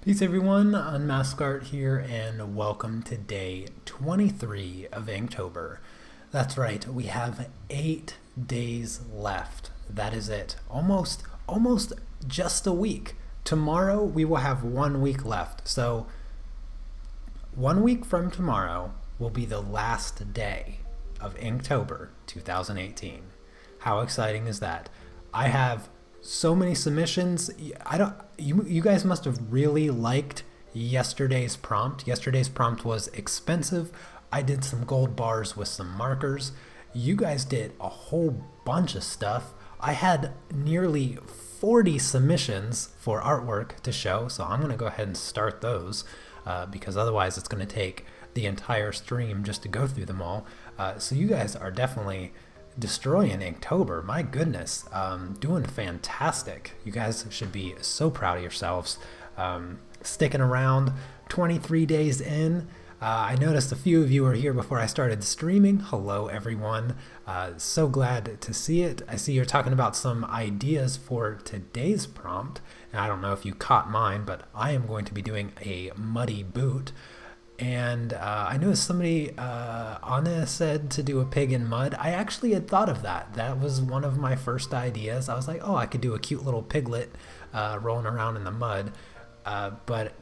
Peace everyone, Unmasked Art here, and welcome to day 23 of Inktober. That's right, we have 8 days left. That is it. Almost just a week. Tomorrow we will have 1 week left. So 1 week from tomorrow will be the last day of Inktober 2018. How exciting is that? I have so many submissions. You guys must have really liked yesterday's prompt. Yesterday's prompt was expensive. I did some gold bars with some markers. You guys did a whole bunch of stuff. I had nearly 40 submissions for artwork to show, so I'm gonna go ahead and start those because otherwise it's gonna take the entire stream just to go through them all. So you guys are definitely destroying Inktober. My goodness, doing fantastic. You guys should be so proud of yourselves. Sticking around 23 days in. I noticed a few of you were here before I started streaming. Hello everyone. So glad to see it. I see you're talking about some ideas for today's prompt, and I don't know if you caught mine, but I am going to be doing a muddy boot. And I noticed somebody, Anna, said to do a pig in mud. I actually had thought of that. That was one of my first ideas. I was like, oh, I could do a cute little piglet rolling around in the mud. But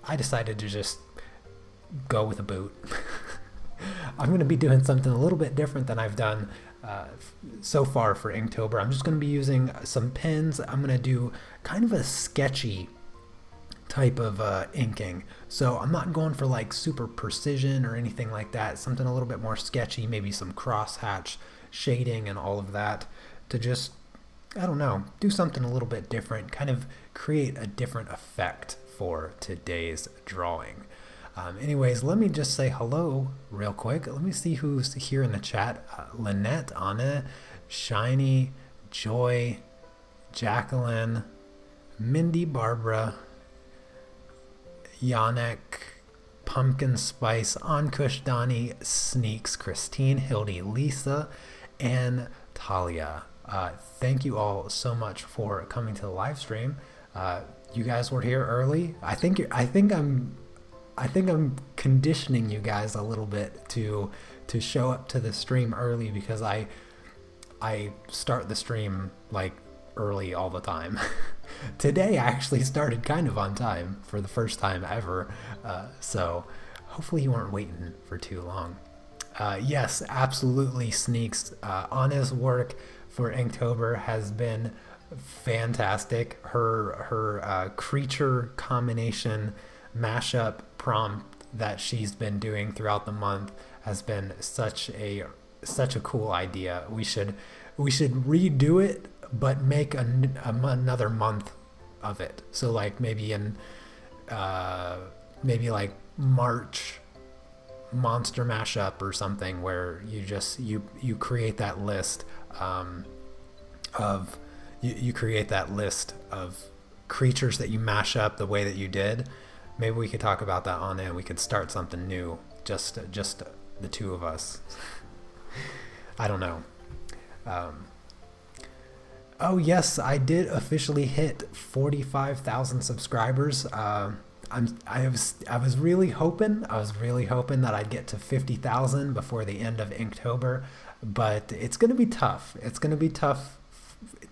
I decided to just go with a boot. I'm going to be doing something a little bit different than I've done so far for Inktober. I'm just going to be using some pens. I'm going to do kind of a sketchy type of inking. So I'm not going for like super precision or anything like that. Something a little bit more sketchy, maybe some crosshatch shading and all of that to just, I don't know, do something a little bit different, kind of create a different effect for today's drawing. Anyways, let me just say hello real quick. Let me see who's here in the chat. Lynette, Anna, Shiny, Joy, Jacqueline, Mindy, Barbara, Yannick, Pumpkin Spice, Ankush, Donnie, Sneaks, Christine, Hildy, Lisa, and Talia. Thank you all so much for coming to the live stream. You guys were here early. I think I'm conditioning you guys a little bit to show up to the stream early because I start the stream like early all the time. Today I actually started kind of on time for the first time ever, so hopefully you weren't waiting for too long. Yes, absolutely, Sneaks. Anna's work for Inktober has been fantastic. Her creature combination mashup prompt that she's been doing throughout the month has been such a cool idea. We should redo it, but make another month of it. So like maybe in maybe like March monster mashup or something where you just you create that list of you create that list of creatures that you mash up the way that you did. Maybe we could talk about that on it and we could start something new, just the two of us. I don't know. Oh yes, I did officially hit 45,000 subscribers. I was really hoping that I'd get to 50,000 before the end of Inktober, but it's gonna be tough. It's gonna be tough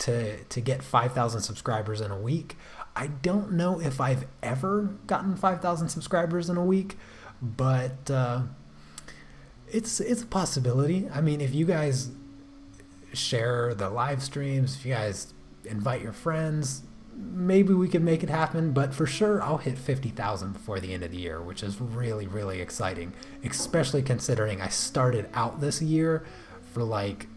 to get 5,000 subscribers in a week. I don't know if I've ever gotten 5,000 subscribers in a week, but it's a possibility. I mean, if you guys share the live streams, if you guys invite your friends, maybe we can make it happen. But for sure I'll hit 50,000 before the end of the year, which is really exciting, especially considering I started out this year for like,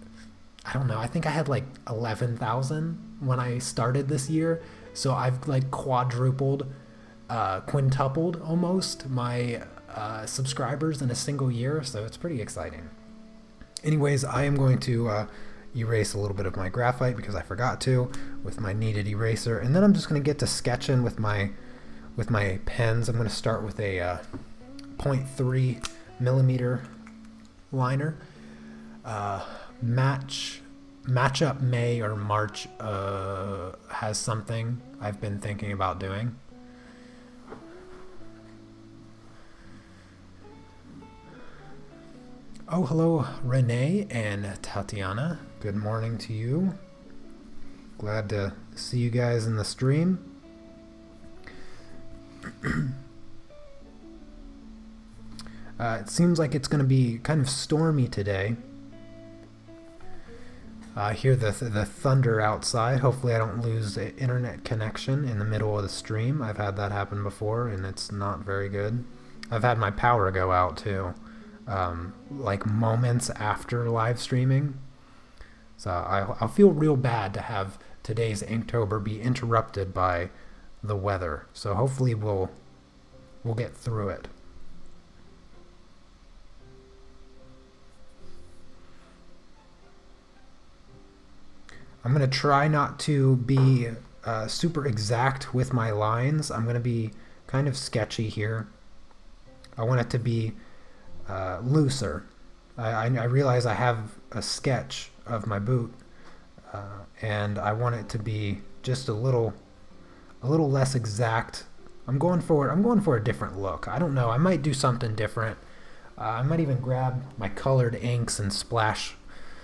I don't know, I think I had like 11,000 when I started this year, so I've like quadrupled, quintupled almost my subscribers in a single year, so it's pretty exciting. Anyways, I am going to erase a little bit of my graphite because I forgot to with my kneaded eraser, and then I'm just going to get to sketching with my pens. I'm going to start with a 0.3 millimeter liner. Matchup May or March has something I've been thinking about doing. Oh, hello, Renee and Tatiana. Good morning to you. Glad to see you guys in the stream. It seems like it's going to be kind of stormy today. I hear the thunder outside. Hopefully I don't lose the internet connection in the middle of the stream. I've had that happen before and it's not very good. I've had my power go out too, like moments after live streaming. So I'll feel real bad to have today's Inktober be interrupted by the weather. So hopefully we'll get through it. I'm going to try not to be super exact with my lines. I'm going to be kind of sketchy here. I want it to be looser. I realize I have a sketch of my boot and I want it to be just a little less exact. I'm going for a different look. I don't know. I might do something different. I might even grab my colored inks and splash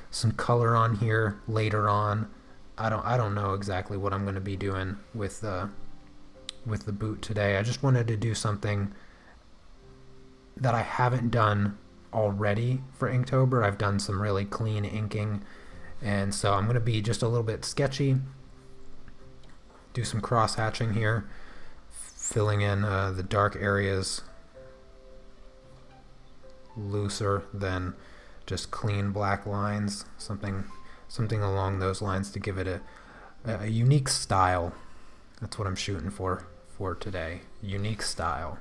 some color on here later on. I don't know exactly what I'm going to be doing with the boot today. I just wanted to do something that I haven't done already for Inktober. I've done some really clean inking, and so I'm going to be just a little bit sketchy. Do some cross hatching here, filling in the dark areas looser than just clean black lines, something along those lines to give it a unique style. That's what I'm shooting for today. Unique style.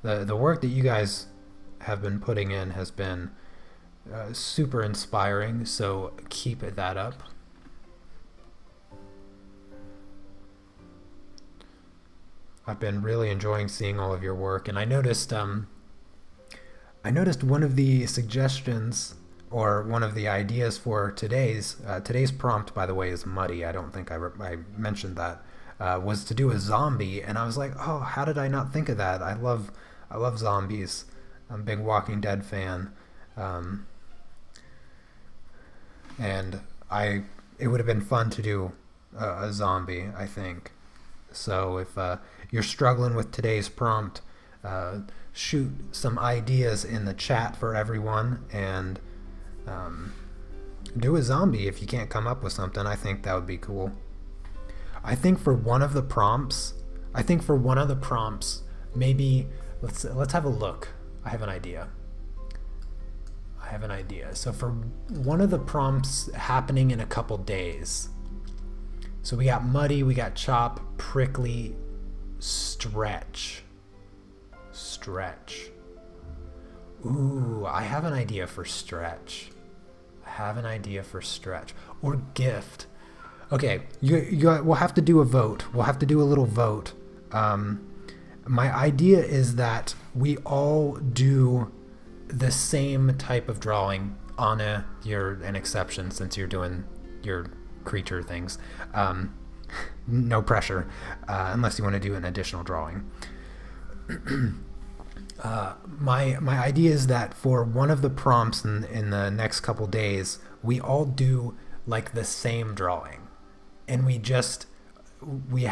The work that you guys have been putting in has been super inspiring, so keep that up. I've been really enjoying seeing all of your work, and I noticed one of the suggestions or one of the ideas for today's prompt, by the way, is muddy. I don't think I mentioned that. Was to do a zombie, and I was like, oh, how did I not think of that? I love zombies. I'm a big Walking Dead fan, and it would have been fun to do a zombie, I think. So if you're struggling with today's prompt, shoot some ideas in the chat for everyone, and do a zombie if you can't come up with something. I think that would be cool. I think for one of the prompts, maybe let's have a look. I have an idea. So for one of the prompts happening in a couple days, so we got muddy, we got chop, prickly, stretch. Ooh, I have an idea for stretch. Or gift. Okay, we'll have to do a vote. We'll have to do a little vote. My idea is that we all do the same type of drawing. Anna, you're an exception since you're doing your creature things. No pressure, unless you want to do an additional drawing. My idea is that for one of the prompts in the next couple days, we all do like the same drawing, and we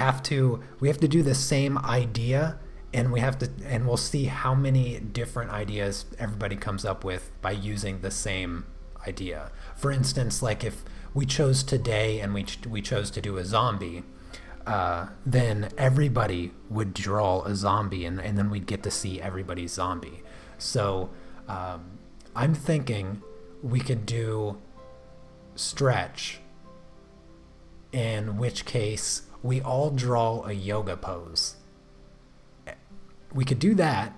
have to do the same idea, and we'll see how many different ideas everybody comes up with by using the same idea. For instance, like if we chose today and we chose to do a zombie, then everybody would draw a zombie, and then we'd get to see everybody's zombie. So I'm thinking we could do stretch, in which case we all draw a yoga pose. We could do that,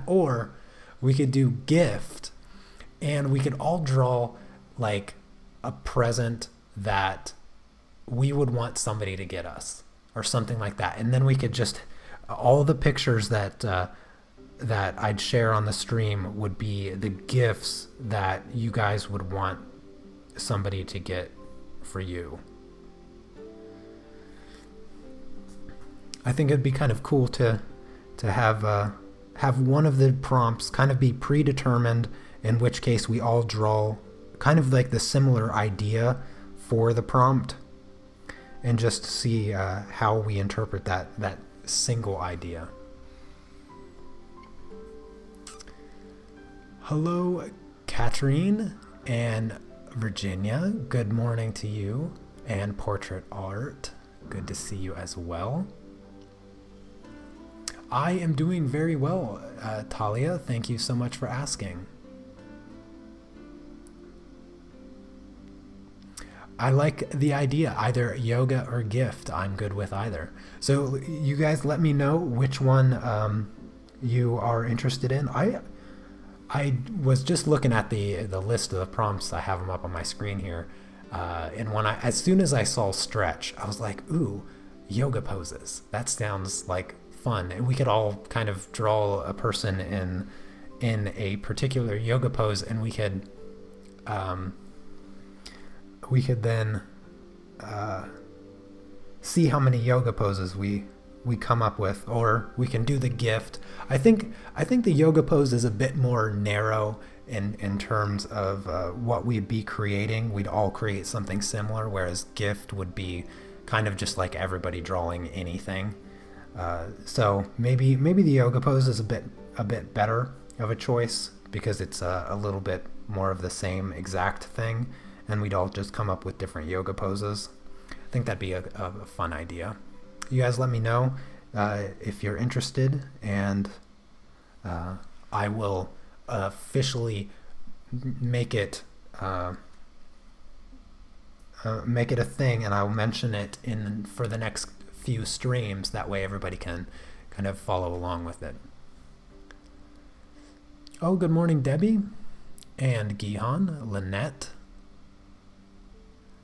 or we could do gift, and we could all draw like a present that we would want somebody to get us, or something like that. And then we could just, all the pictures that I'd share on the stream would be the gifts that you guys would want somebody to get for you. I think it'd be kind of cool to have one of the prompts kind of be predetermined, in which case we all draw kind of like the similar idea for the prompt and just see how we interpret that single idea. Hello, Katrine and Virginia. Good morning to you. And Portrait Art. Good to see you as well. I am doing very well, Talia. Thank you so much for asking. I like the idea, either yoga or gift. I'm good with either. So you guys let me know which one you are interested in. I was just looking at the list of the prompts. I have them up on my screen here. And as soon as I saw stretch, I was like, ooh, yoga poses. That sounds like fun. And we could all kind of draw a person in a particular yoga pose, and we could then see how many yoga poses we come up with, or we can do the gift. I think the yoga pose is a bit more narrow in terms of what we'd be creating. We'd all create something similar, whereas gift would be kind of just like everybody drawing anything. So maybe the yoga pose is a bit better of a choice, because it's a little bit more of the same exact thing, and we'd all just come up with different yoga poses. I think that'd be a fun idea. You guys let me know if you're interested, and I will officially make it a thing, and I'll mention it for the next few streams. That way everybody can kind of follow along with it. Oh, good morning, Debbie and Gihan, Lynette.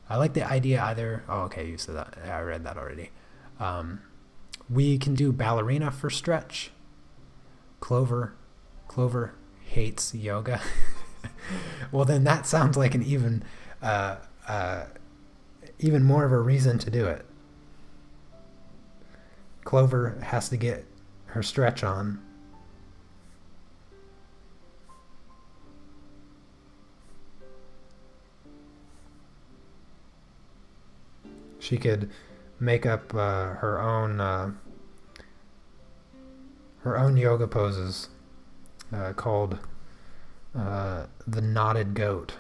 I like the idea either. Oh, okay, you said that. I read that already. We can do ballerina for stretch. Clover hates yoga. Well, then that sounds like an even more of a reason to do it. Clover has to get her stretch on. She could make up her own yoga poses called the knotted goat.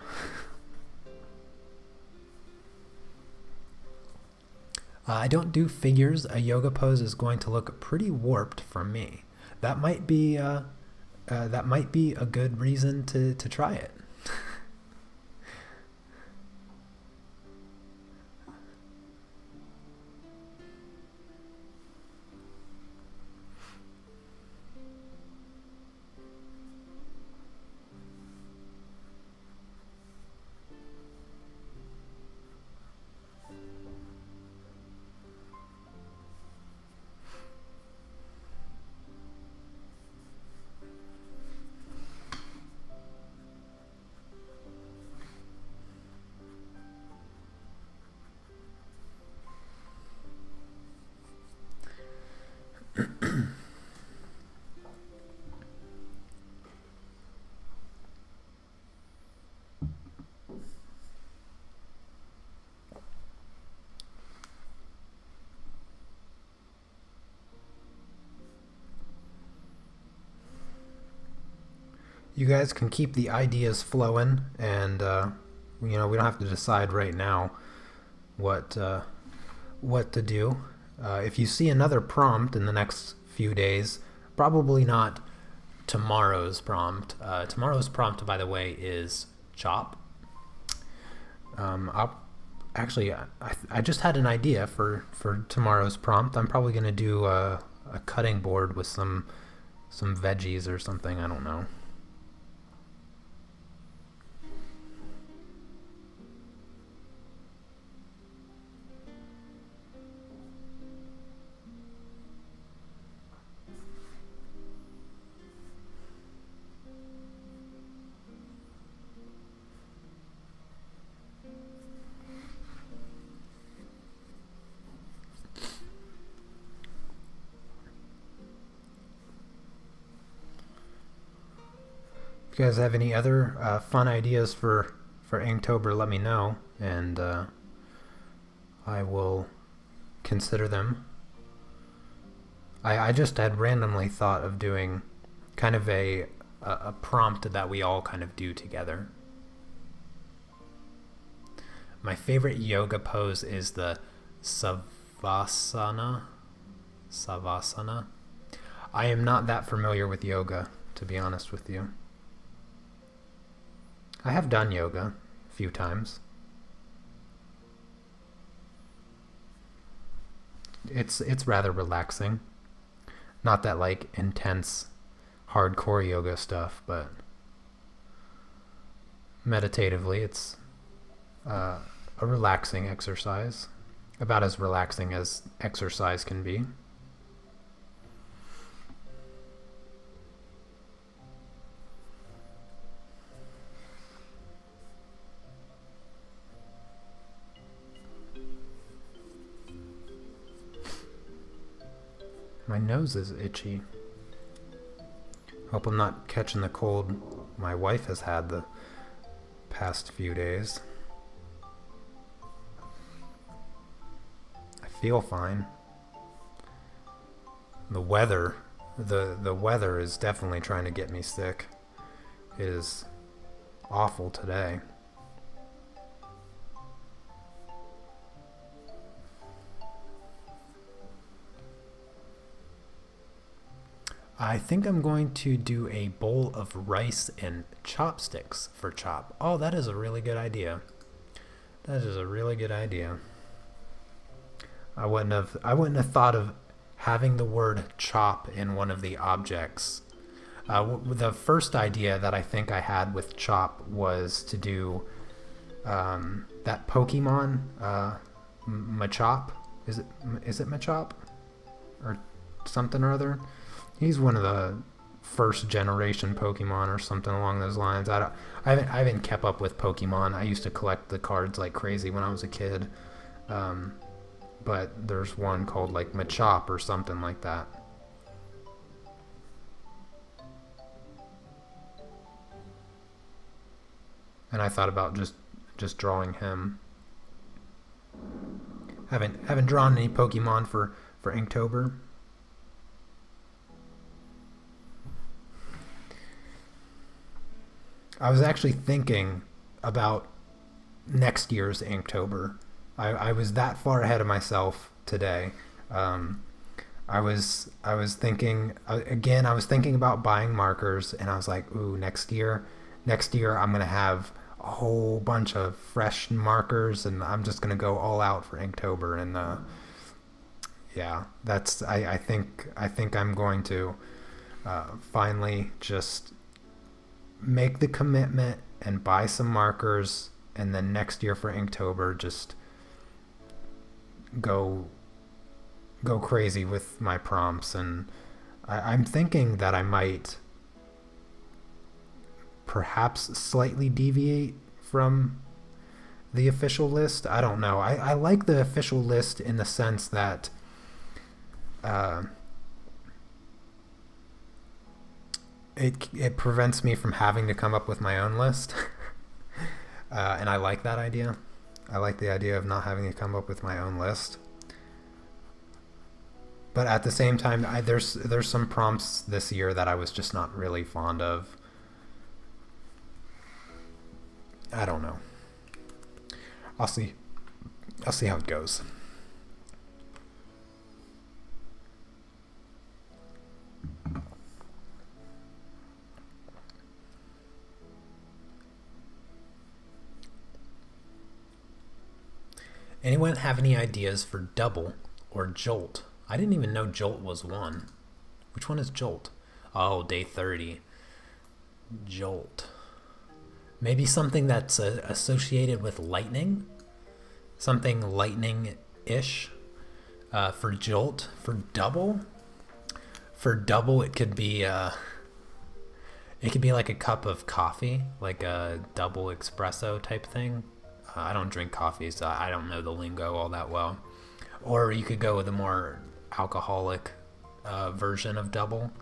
I don't do figures. A yoga pose is going to look pretty warped from me. That might be a good reason to try it. You guys can keep the ideas flowing, and we don't have to decide right now what to do. If you see another prompt in the next few days, probably not tomorrow's prompt. Tomorrow's prompt, by the way, is chop. I just had an idea for tomorrow's prompt. I'm probably going to do a cutting board with some veggies or something. I don't know. If you guys have any other fun ideas for Inktober, let me know, and I will consider them. I just had randomly thought of doing kind of a prompt that we all kind of do together. My favorite yoga pose is the Savasana. I am not that familiar with yoga, to be honest with you. I have done yoga a few times. It's rather relaxing. Not that like intense hardcore yoga stuff, but meditatively it's a relaxing exercise. About as relaxing as exercise can be. My nose is itchy. Hope I'm not catching the cold my wife has had the past few days. I feel fine. The weather is definitely trying to get me sick. It is awful today. I think I'm going to do a bowl of rice and chopsticks for chop. Oh, that is a really good idea. That is a really good idea. I wouldn't have thought of having the word chop in one of the objects. The first idea that I think I had with chop was to do that Pokemon Machop. Is it Machop or something or other? He's one of the first generation Pokemon or something along those lines. I haven't kept up with Pokemon. I used to collect the cards like crazy when I was a kid. But there's one called like Machop or something like that. And I thought about just drawing him. Haven't drawn any Pokemon for Inktober. I was actually thinking about next year's Inktober. I was that far ahead of myself today. I was thinking again. I was thinking about buying markers, and I was like, "Ooh, next year, I'm gonna have a whole bunch of fresh markers, and I'm just gonna go all out for Inktober." And yeah, that's. I think I'm going to finally just make the commitment and buy some markers, and then next year for Inktober just go crazy with my prompts. And I'm thinking that I might perhaps slightly deviate from the official list. I don't know. I like the official list in the sense that it prevents me from having to come up with my own list. And I like that idea. I like the idea of not having to come up with my own list. But at the same time, there's some prompts this year that I was just not really fond of. I don't know. I'll see how it goes. Anyone have any ideas for double or jolt? I didn't even know jolt was one. Which one is jolt? Oh, day 30. Jolt. Maybe something that's associated with lightning? Something lightning-ish for jolt. For double? For double, it could be like a cup of coffee, like a double espresso type thing. I don't drink coffee, so I don't know the lingo all that well. Or you could go with a more alcoholic version of double.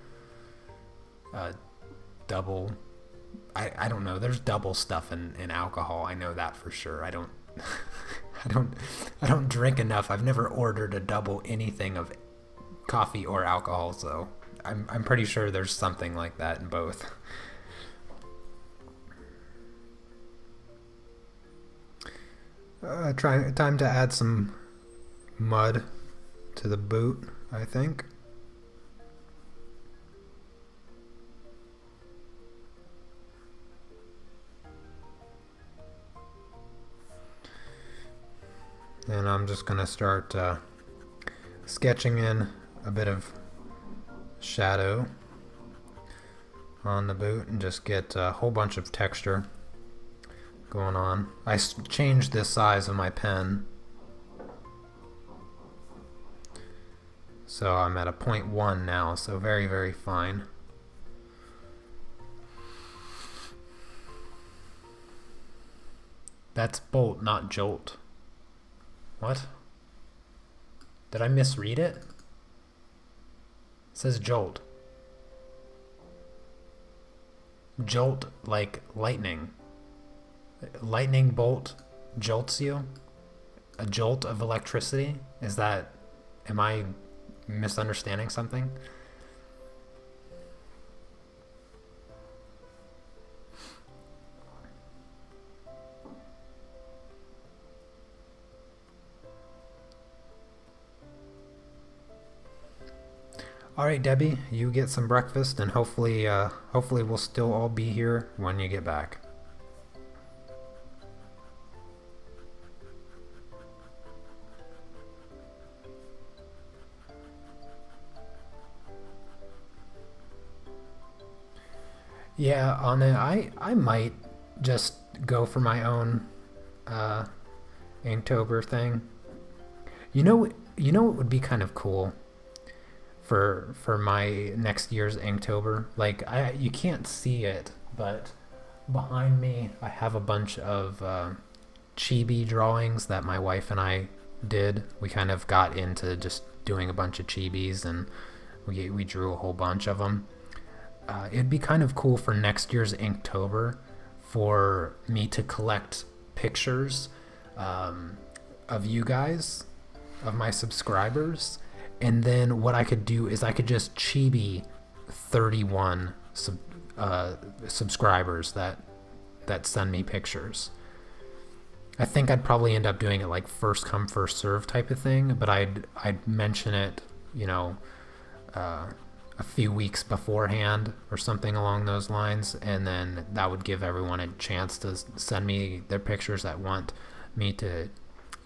Double I don't know. There's double stuff in alcohol. I know that for sure. I don't I don't drink enough. I've never ordered a double anything of coffee or alcohol, so I'm pretty sure there's something like that in both. Time to add some mud to the boot, I think. And I'm just going to start sketching in a bit of shadow on the boot and just get a whole bunch of texture going on. I changed the size of my pen, so I'm at a 0.1 now, so very, very fine. That's bolt, not jolt. What? Did I misread it? It says jolt. Jolt like lightning. Lightning bolt jolts you? A jolt of electricity? Is that... am I misunderstanding something? All right, Debbie, you get some breakfast, and hopefully we'll still all be here when you get back. Yeah, on it, I might just go for my own Inktober thing. You know what would be kind of cool for my next year's Inktober? Like, you can't see it, but behind me I have a bunch of chibi drawings that my wife and I did. We kind of got into just doing a bunch of chibis, and we drew a whole bunch of them. It'd be kind of cool for next year's Inktober for me to collect pictures of you guys, of my subscribers, and then what I could do is I could just chibi 31 subscribers that send me pictures. I think I'd probably end up doing it like first come first serve type of thing, but I'd mention it, you know, a few weeks beforehand or something along those lines, and then that would give everyone a chance to send me their pictures that want me to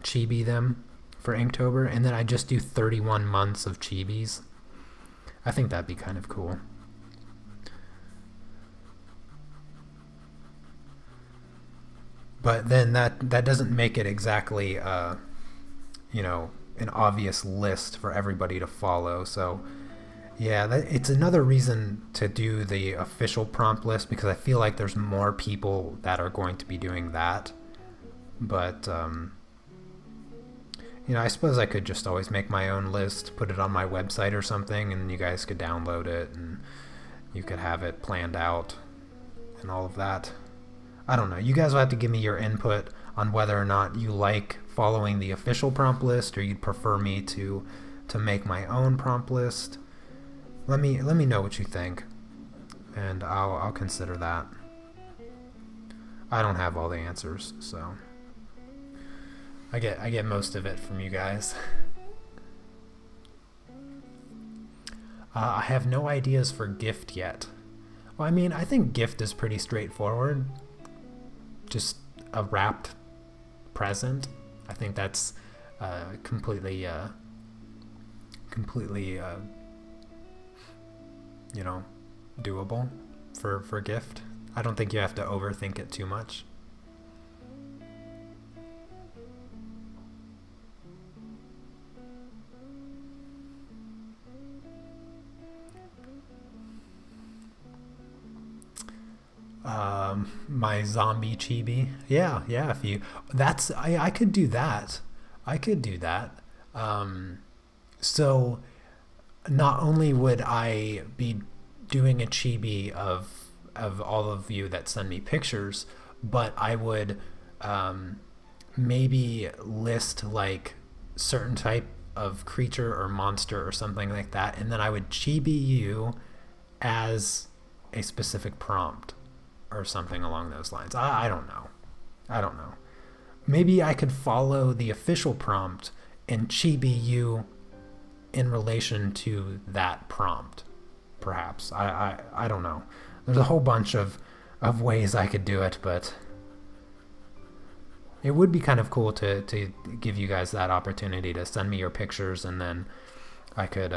chibi them for Inktober, and then I just do 31 months of chibis. I think that'd be kind of cool. But then that doesn't make it exactly you know, an obvious list for everybody to follow. So yeah, it's another reason to do the official prompt list, because I feel like there's more people that are going to be doing that. But you know, I suppose I could just always make my own list, put it on my website or something, and you guys could download it and you could have it planned out and all of that. I don't know. You guys will have to give me your input on whether or not you like following the official prompt list, or you'd prefer me to make my own prompt list. Let me know what you think, and I'll consider that. I don't have all the answers, so I get most of it from you guys. I have no ideas for gift yet. Well, I mean, I think gift is pretty straightforward. Just a wrapped present. I think that's completely you know, doable for gift. I don't think you have to overthink it too much. My zombie chibi. Yeah, if you... That's... I could do that. So, not only would I be doing a chibi of of all of you that send me pictures, but I would maybe list like certain type of creature or monster or something like that, and then I would chibi you as a specific prompt or something along those lines. I don't know. I don't know. Maybe I could follow the official prompt and chibi you in relation to that prompt, perhaps. I don't know. There's a whole bunch of ways I could do it, but it would be kind of cool to give you guys that opportunity to send me your pictures, and then I could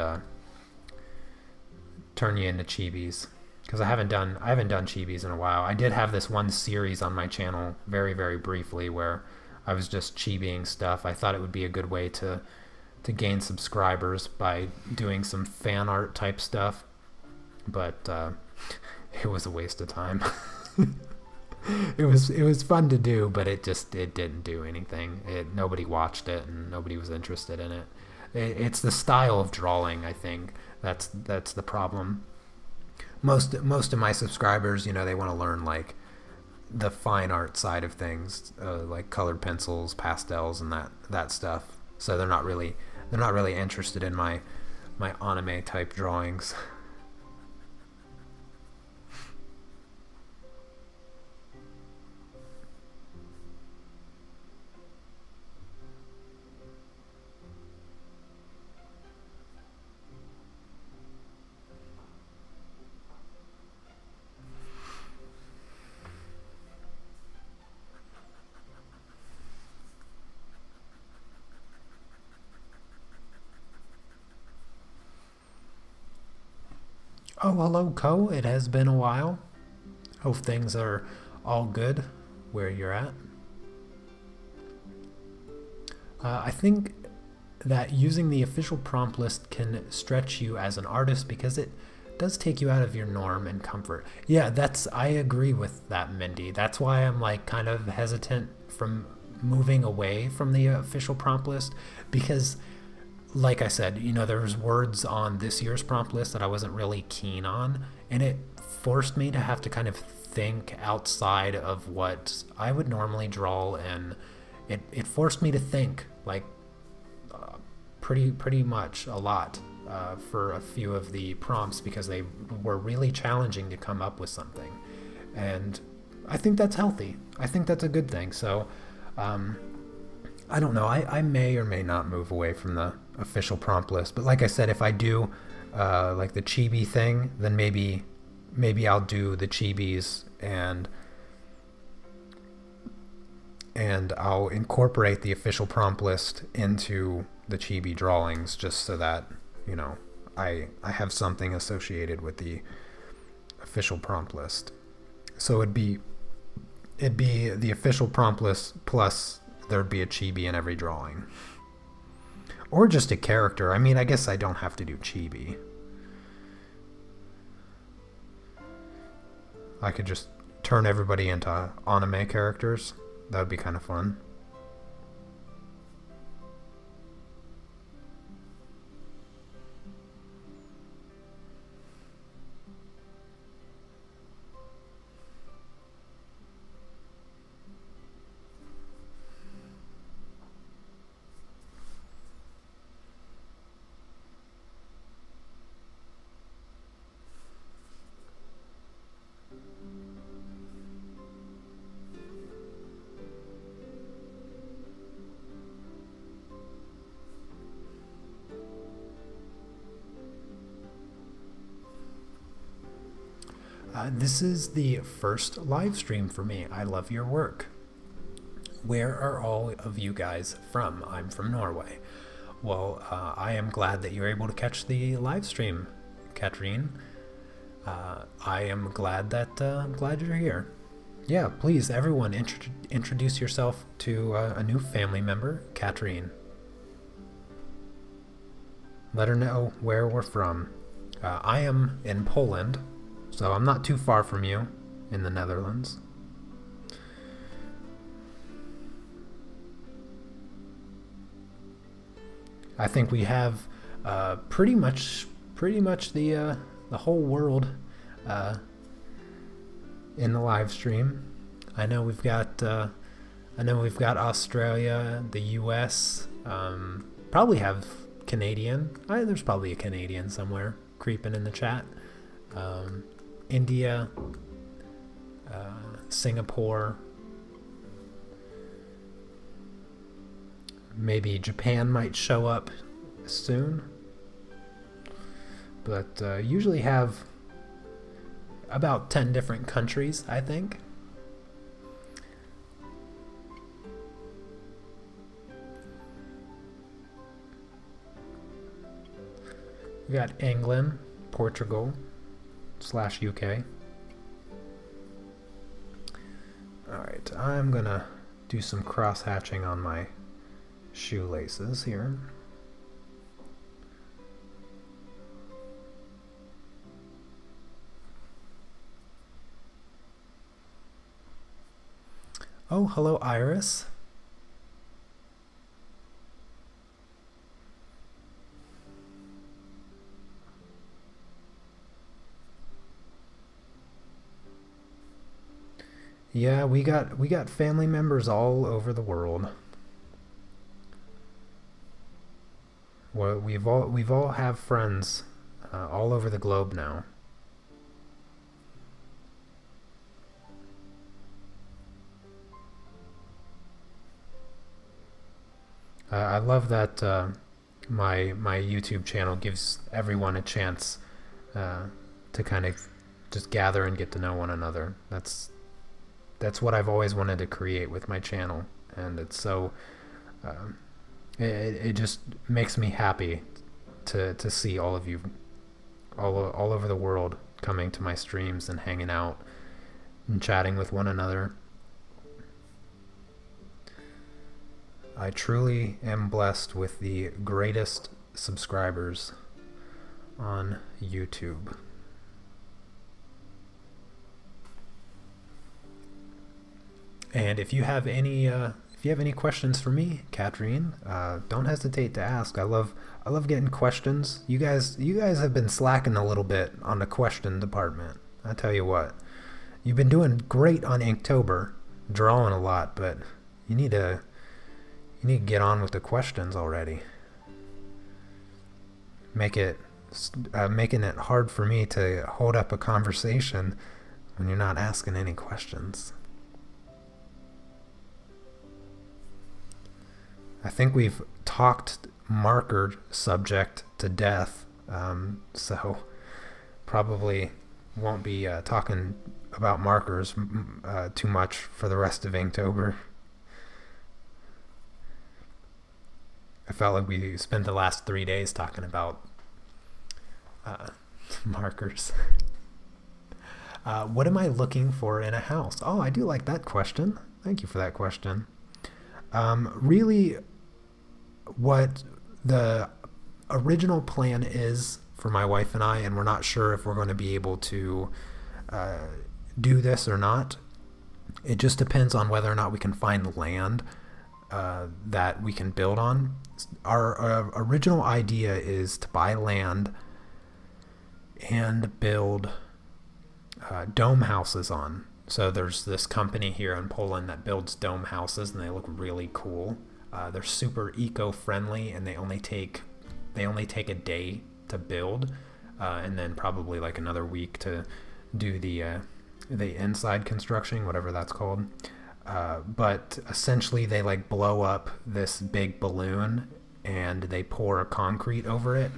turn you into chibis. Because I haven't done chibis in a while. I did have this one series on my channel very, very briefly where I was just chibiing stuff. I thought it would be a good way to gain subscribers by doing some fan art type stuff, but it was a waste of time. It was fun to do, but it didn't do anything. Nobody watched it and nobody was interested in it. It's the style of drawing, I think. That's the problem. Most of my subscribers, you know, they want to learn like the fine art side of things, like colored pencils, pastels, and that stuff. So they're not really interested in my anime type drawings. Oh, hello, Ko. It has been a while. Hope things are all good where you're at. I think that using the official prompt list can stretch you as an artist because it does take you out of your norm and comfort. Yeah, I agree with that, Mindy. That's why I'm like kind of hesitant from moving away from the official prompt list, because like I said, you know, there was words on this year's prompt list that I wasn't really keen on, and it forced me to have to kind of think outside of what I would normally draw, and it forced me to think like pretty much a lot for a few of the prompts, because they were really challenging to come up with something, and I think that's healthy. I think that's a good thing. So I don't know. I may or may not move away from the official prompt list, but like I said, if I do like the chibi thing, then maybe I'll do the chibis and I'll incorporate the official prompt list into the chibi drawings, just so that, you know, I have something associated with the official prompt list. So it'd be the official prompt list plus there'd be a chibi in every drawing. Or just a character. I mean, I guess I don't have to do chibi. I could just turn everybody into anime characters. That would be kind of fun. This is the first live stream for me. I love your work. Where are all of you guys from? I'm from Norway. Well, I am glad that you're able to catch the live stream, Katrine. I am glad that glad you're here. Yeah, please, everyone, introduce yourself to a new family member, Katrine. Let her know where we're from. I am in Poland, so I'm not too far from you in the Netherlands. I think we have pretty much the whole world in the live stream. I know we've got Australia, the U.S. Probably have Canadian. There's probably a Canadian somewhere creeping in the chat. India, Singapore, maybe Japan might show up soon, but usually have about 10 different countries, I think. We got England, Portugal / UK. Alright, I'm gonna do some cross-hatching on my shoelaces here. Oh, hello, Iris. Yeah, we got family members all over the world. Well, we've all have friends all over the globe now. I love that my YouTube channel gives everyone a chance to kind of just gather and get to know one another. That's what I've always wanted to create with my channel, and it's so it just makes me happy to see all of you all over the world coming to my streams and hanging out and chatting with one another. I truly am blessed with the greatest subscribers on YouTube. And if you have any questions for me, Katrine, don't hesitate to ask. I love getting questions. You guys have been slacking a little bit on the question department. I tell you what, you've been doing great on Inktober, drawing a lot, but you need to get on with the questions already. Making it hard for me to hold up a conversation when you're not asking any questions. I think we've talked marker subject to death, so probably won't be talking about markers too much for the rest of Inktober. I felt like we spent the last 3 days talking about markers. What am I looking for in a house? Oh, I do like that question. Thank you for that question. Really, what the original plan is for my wife and I, and we're not sure if we're going to be able to do this or not. It just depends on whether or not we can find land that we can build on. Our original idea is to buy land and build dome houses on. So there's this company here in Poland that builds dome houses, and they look really cool. They're super eco-friendly, and they only take a day to build, and then probably like another week to do the inside construction, whatever that's called. But essentially, they like blow up this big balloon, and they pour concrete over it,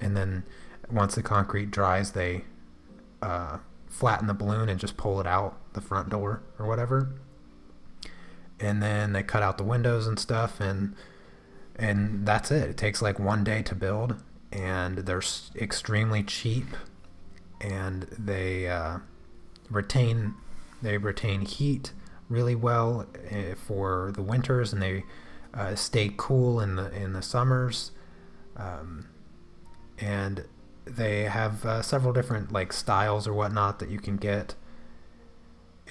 and then once the concrete dries, they flatten the balloon and just pull it out the front door or whatever, and then they cut out the windows and stuff, and that's it. It takes like 1 day to build, and they're extremely cheap, and they retain heat really well for the winters, and they stay cool in the summers, and they have several different like styles or whatnot that you can get,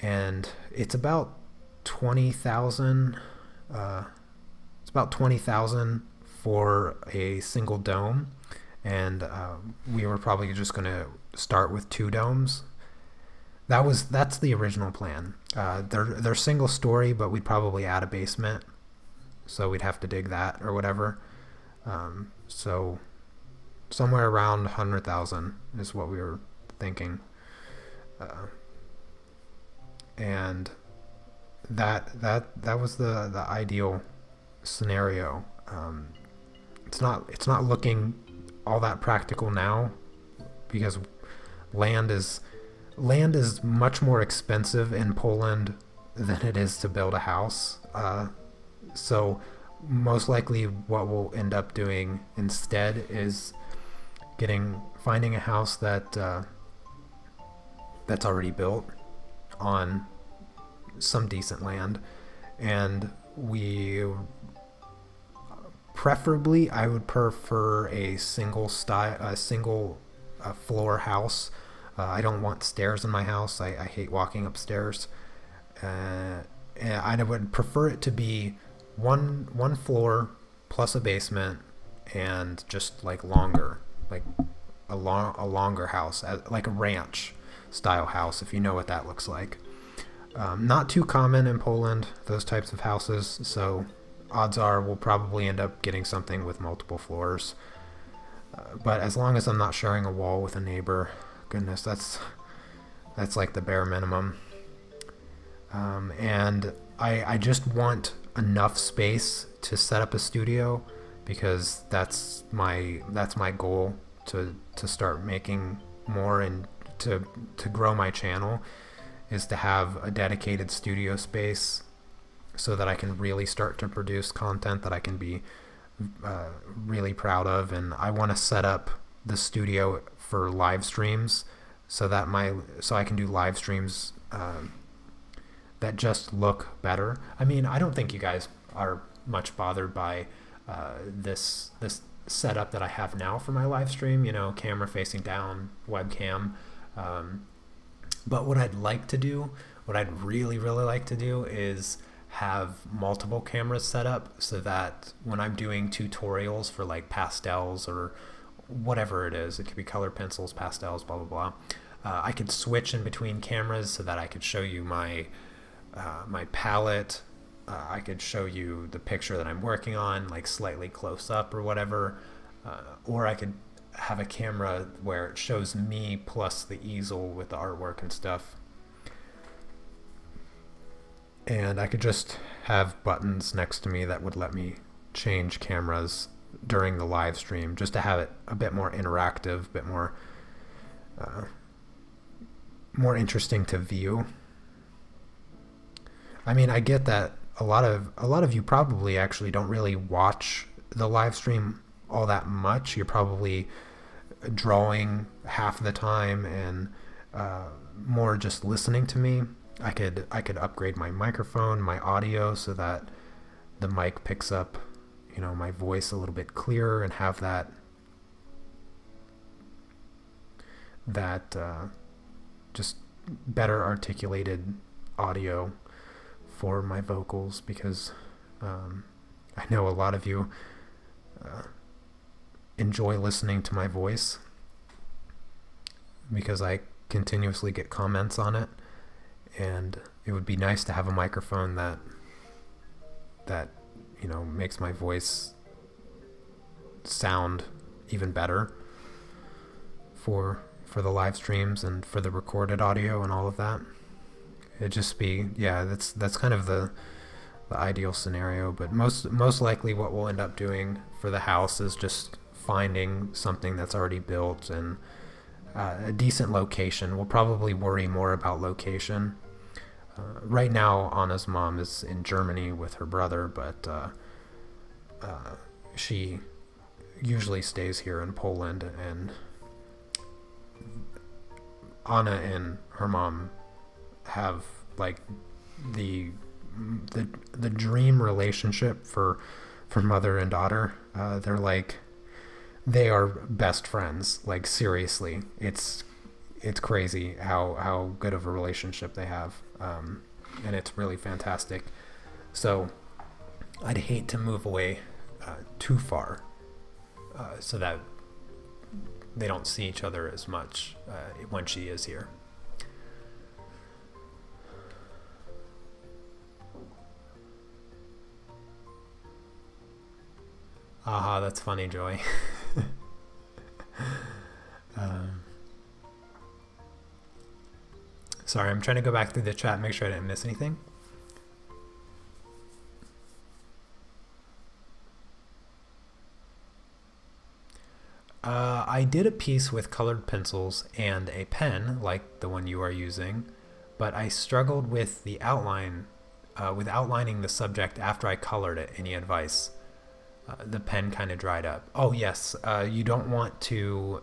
and it's about 20,000. It's about 20,000 for a single dome, and we were probably just going to start with 2 domes. That's the original plan. They're single story, but we'd probably add a basement, so we'd have to dig that or whatever. So somewhere around 100,000 is what we were thinking, and that was the ideal scenario. It's not looking all that practical now because land is much more expensive in Poland than it is to build a house. So most likely what we'll end up doing instead is finding a house that's already built on some decent land, and preferably I would prefer a single floor house. I don't want stairs in my house. I hate walking upstairs. And I would prefer it to be one floor plus a basement and just like longer, like a longer house, like a ranch style house, if you know what that looks like. Not too common in Poland, those types of houses, so odds are we'll probably end up getting something with multiple floors. But as long as I'm not sharing a wall with a neighbor, goodness, that's like the bare minimum. And I just want enough space to set up a studio, because that's my goal to start making more and to grow my channel, is to have a dedicated studio space so that I can really start to produce content that I can be really proud of. And I want to set up the studio for live streams so that I can do live streams that just look better. I mean, I don't think you guys are much bothered by this setup that I have now for my live stream, camera facing down, webcam. But what I'd really like to do is have multiple cameras set up so that when I'm doing tutorials for like pastels or whatever it is, it could be color pencils, pastels, blah, blah, blah. I could switch in between cameras so that I could show you my palette. I could show you the picture that I'm working on, like slightly close up or whatever. Or I could have a camera where it shows me plus the easel with the artwork and stuff. And I could just have buttons next to me that would let me change cameras during the live stream, just to have it a bit more interactive, a bit more interesting to view. I mean, I get that a lot of you probably actually don't really watch the live stream all that much. You're probably drawing half the time and more just listening to me. I could upgrade my microphone, my audio, so that the mic picks up, my voice a little bit clearer, and have that just better articulated audio for my vocals, because I know a lot of you enjoy listening to my voice, because I continuously get comments on it, and it would be nice to have a microphone that makes my voice sound even better for the live streams and for the recorded audio and all of that. It'd just be, that's kind of the ideal scenario. But most likely what we'll end up doing for the house is just finding something that's already built and a decent location. We'll probably worry more about location. Right now, Anna's mom is in Germany with her brother, but she usually stays here in Poland, and Anna and her mom have like the dream relationship for mother and daughter. They are best friends. Like, seriously, it's crazy how good of a relationship they have, and it's really fantastic. So I'd hate to move away too far, so that they don't see each other as much when she is here. Aha, that's funny, Joy. um, Sorry, I'm trying to go back through the chat, make sure I didn't miss anything. I did a piece with colored pencils and a pen, like the one you are using, but I struggled with the outline, with outlining the subject after I colored it. Any advice? The pen kind of dried up. Oh yes, you don't want to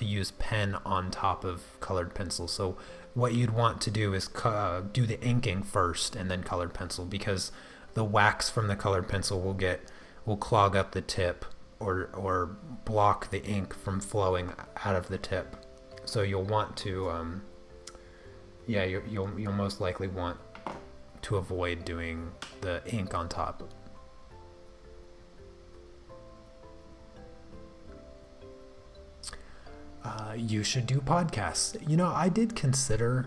use pen on top of colored pencil. So what you'd want to do is do the inking first and then colored pencil, because the wax from the colored pencil will clog up the tip or block the ink from flowing out of the tip. So you'll want to yeah, you'll most likely want to avoid doing the ink on top. You should do podcasts. You know, I did consider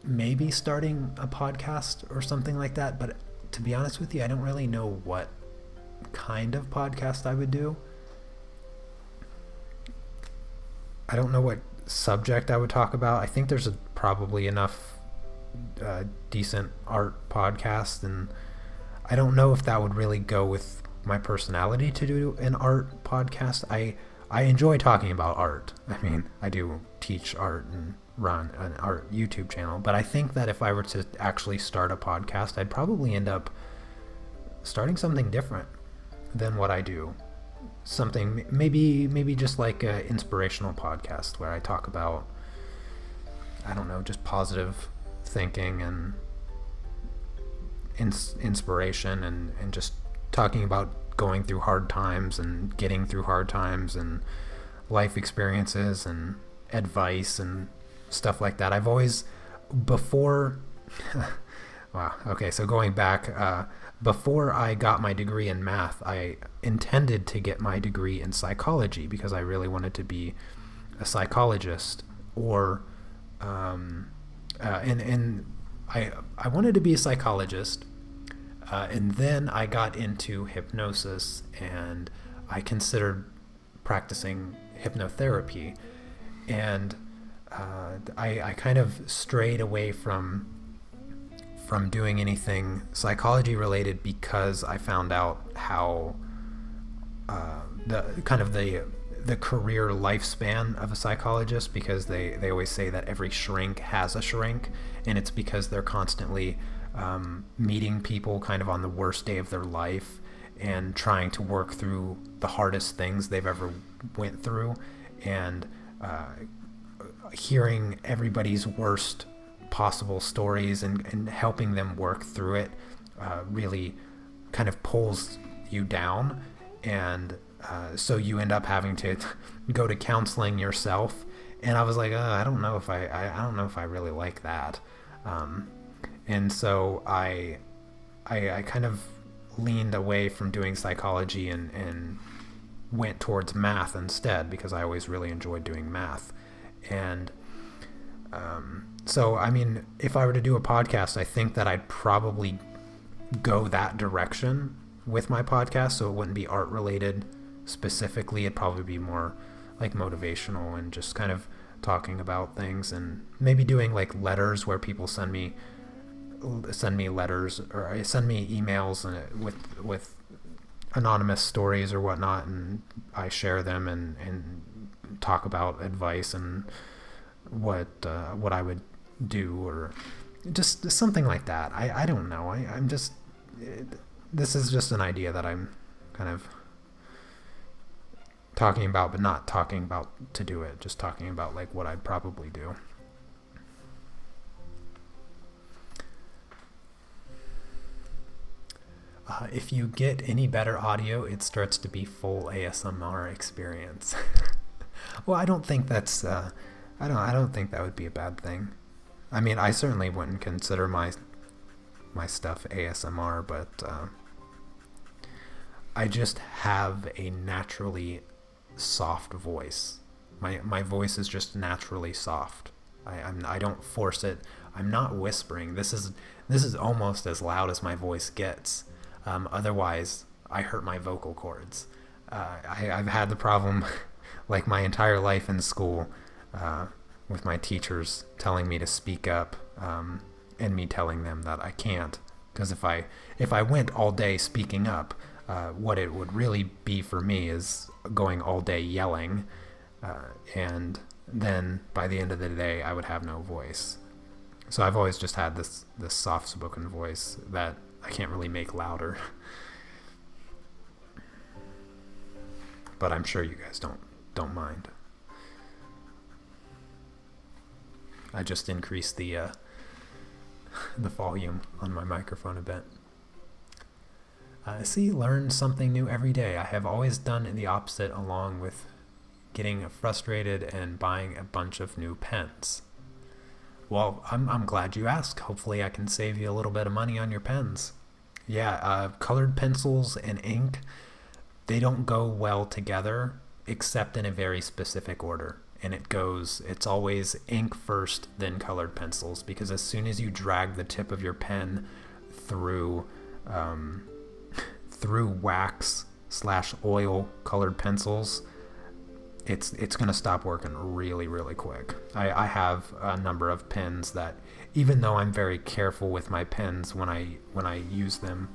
maybe starting a podcast or something like that, but to be honest with you, I don't really know what kind of podcast I would do. I don't know what subject I would talk about. I think there's probably enough decent art podcasts, and I don't know if that would really go with my personality to do an art podcast. I enjoy talking about art. I mean, I do teach art and run an art YouTube channel, but I think that if I were to actually start a podcast, I'd probably end up starting something different than what I do. Something maybe just like an inspirational podcast where I talk about, I don't know, just positive thinking and inspiration and just talking about going through hard times and getting through hard times and life experiences and advice and stuff like that. I've always, before wow, okay, so going back, before I got my degree in math, I intended to get my degree in psychology because I really wanted to be a psychologist, or and I wanted to be a psychologist, and then I got into hypnosis and I considered practicing hypnotherapy, and I kind of strayed away from doing anything psychology related because I found out how the career lifespan of a psychologist, because they always say that every shrink has a shrink, and it's because they're constantly meeting people kind of on the worst day of their life and trying to work through the hardest things they've ever went through, and hearing everybody's worst possible stories and helping them work through it really kind of pulls you down, and so you end up having to go to counseling yourself. And I was like, I don't know if I really like that, and so I kind of leaned away from doing psychology and went towards math instead, because I always really enjoyed doing math. And so, I mean, if I were to do a podcast, I think that I'd probably go that direction with my podcast, so it wouldn't be art related specifically. It'd probably be more like motivational and just kind of talking about things, and maybe doing like letters where people send me letters or send me emails and with anonymous stories or whatnot, and I share them and talk about advice and what I would do, or just something like that. I don't know. I'm just, this is just an idea that I'm kind of talking about, but not talking about to do it, just talking about like what I'd probably do. If you get any better audio, it starts to be full ASMR experience. Well, I don't think that's I don't think that would be a bad thing. I mean, I certainly wouldn't consider my stuff ASMR, but I just have a naturally soft voice. My voice is just naturally soft. I don't force it. I'm not whispering. This is almost as loud as my voice gets. Otherwise, I hurt my vocal cords. I've had the problem like my entire life in school with my teachers telling me to speak up and me telling them that I can't. Because if I went all day speaking up, what it would really be for me is going all day yelling, and then by the end of the day I would have no voice. So I've always just had this soft-spoken voice that I can't really make louder. But I'm sure you guys don't mind. I just increased the volume on my microphone a bit. See, learn something new every day. I have always done the opposite, along with getting frustrated and buying a bunch of new pens. Well, I'm glad you asked. Hopefully I can save you a little bit of money on your pens. Yeah, colored pencils and ink, they don't go well together except in a very specific order. And it's always ink first, then colored pencils, because as soon as you drag the tip of your pen through wax / oil colored pencils, it's gonna stop working really, really quick. I have a number of pens that, even though I'm very careful with my pens when I use them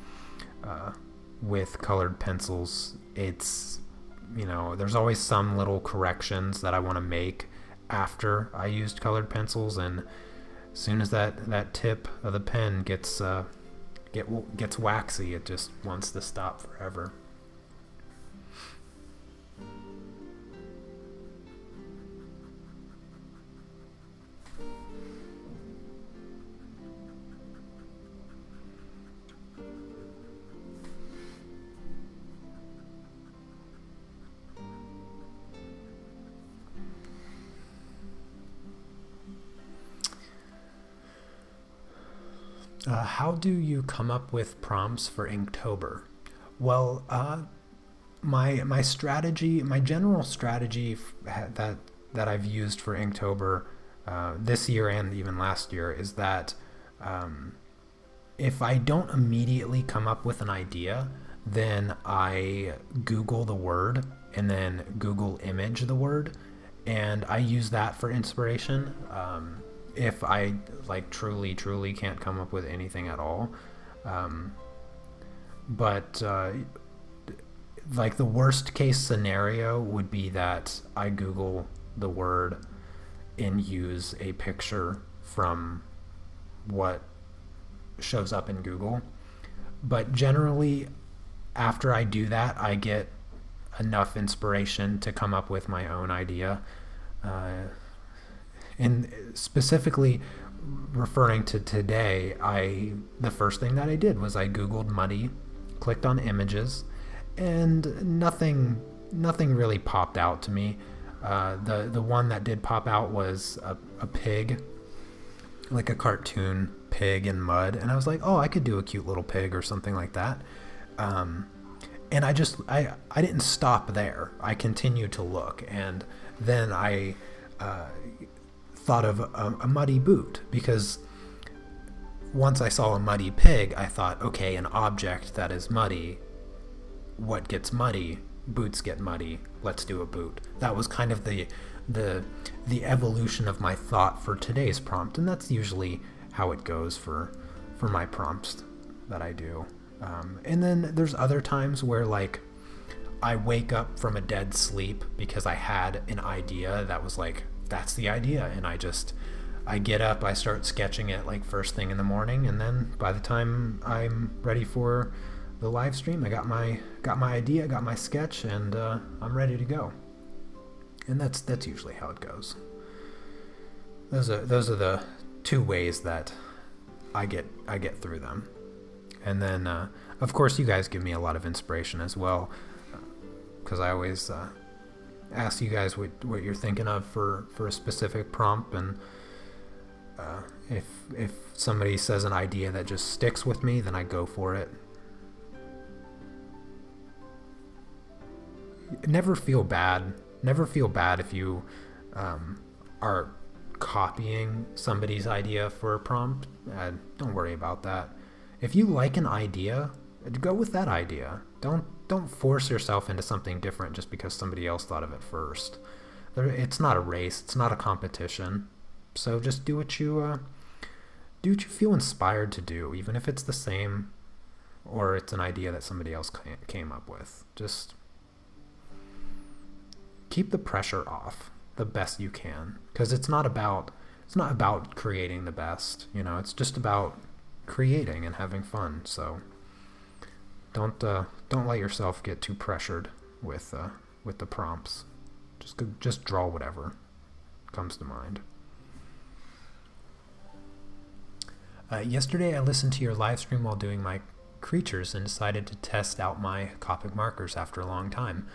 with colored pencils, it's, you know, there's always some little corrections that I want to make after I used colored pencils, and as soon as that tip of the pen gets waxy, it just wants to stop forever. How do you come up with prompts for Inktober? Well, my strategy, my general strategy that I've used for Inktober this year and even last year is that if I don't immediately come up with an idea, then I Google the word and then Google image the word, and I use that for inspiration. If I like truly can't come up with anything at all, but like the worst case scenario would be that I Google the word and use a picture from what shows up in Google. But generally, after I do that, I get enough inspiration to come up with my own idea. And specifically referring to today, the first thing that I did was I Googled muddy, clicked on images, and nothing really popped out to me. The one that did pop out was a pig, like a cartoon pig in mud, and I was like, oh, I could do a cute little pig or something like that. And I didn't stop there. I continued to look, and then I thought of a muddy boot, because once I saw a muddy pig, I thought, okay, an object that is muddy, what gets muddy? Boots get muddy. Let's do a boot. That was kind of the evolution of my thought for today's prompt, and that's usually how it goes for my prompts that I do. And then there's other times where, like, I wake up from a dead sleep because I had an idea that was like, that's the idea, and I get up, I start sketching it like first thing in the morning, and then by the time I'm ready for the live stream, I got my idea, got my sketch, and I'm ready to go. And that's usually how it goes. Those are the two ways that I get through them. And then of course you guys give me a lot of inspiration as well, because I always ask you guys what you're thinking of for a specific prompt, and if somebody says an idea that just sticks with me, then I go for it. Never feel bad if you are copying somebody's idea for a prompt. Don't worry about that. If you like an idea go with that idea. Don't force yourself into something different just because somebody else thought of it first. It's not a race. It's not a competition. So just do what you feel inspired to do, even if it's the same or it's an idea that somebody else came up with. Just keep the pressure off the best you can, because it's not about creating the best. It's just about creating and having fun. So don't let yourself get too pressured with the prompts. Just draw whatever comes to mind. Yesterday I listened to your live stream while doing my creatures and decided to test out my Copic markers after a long time.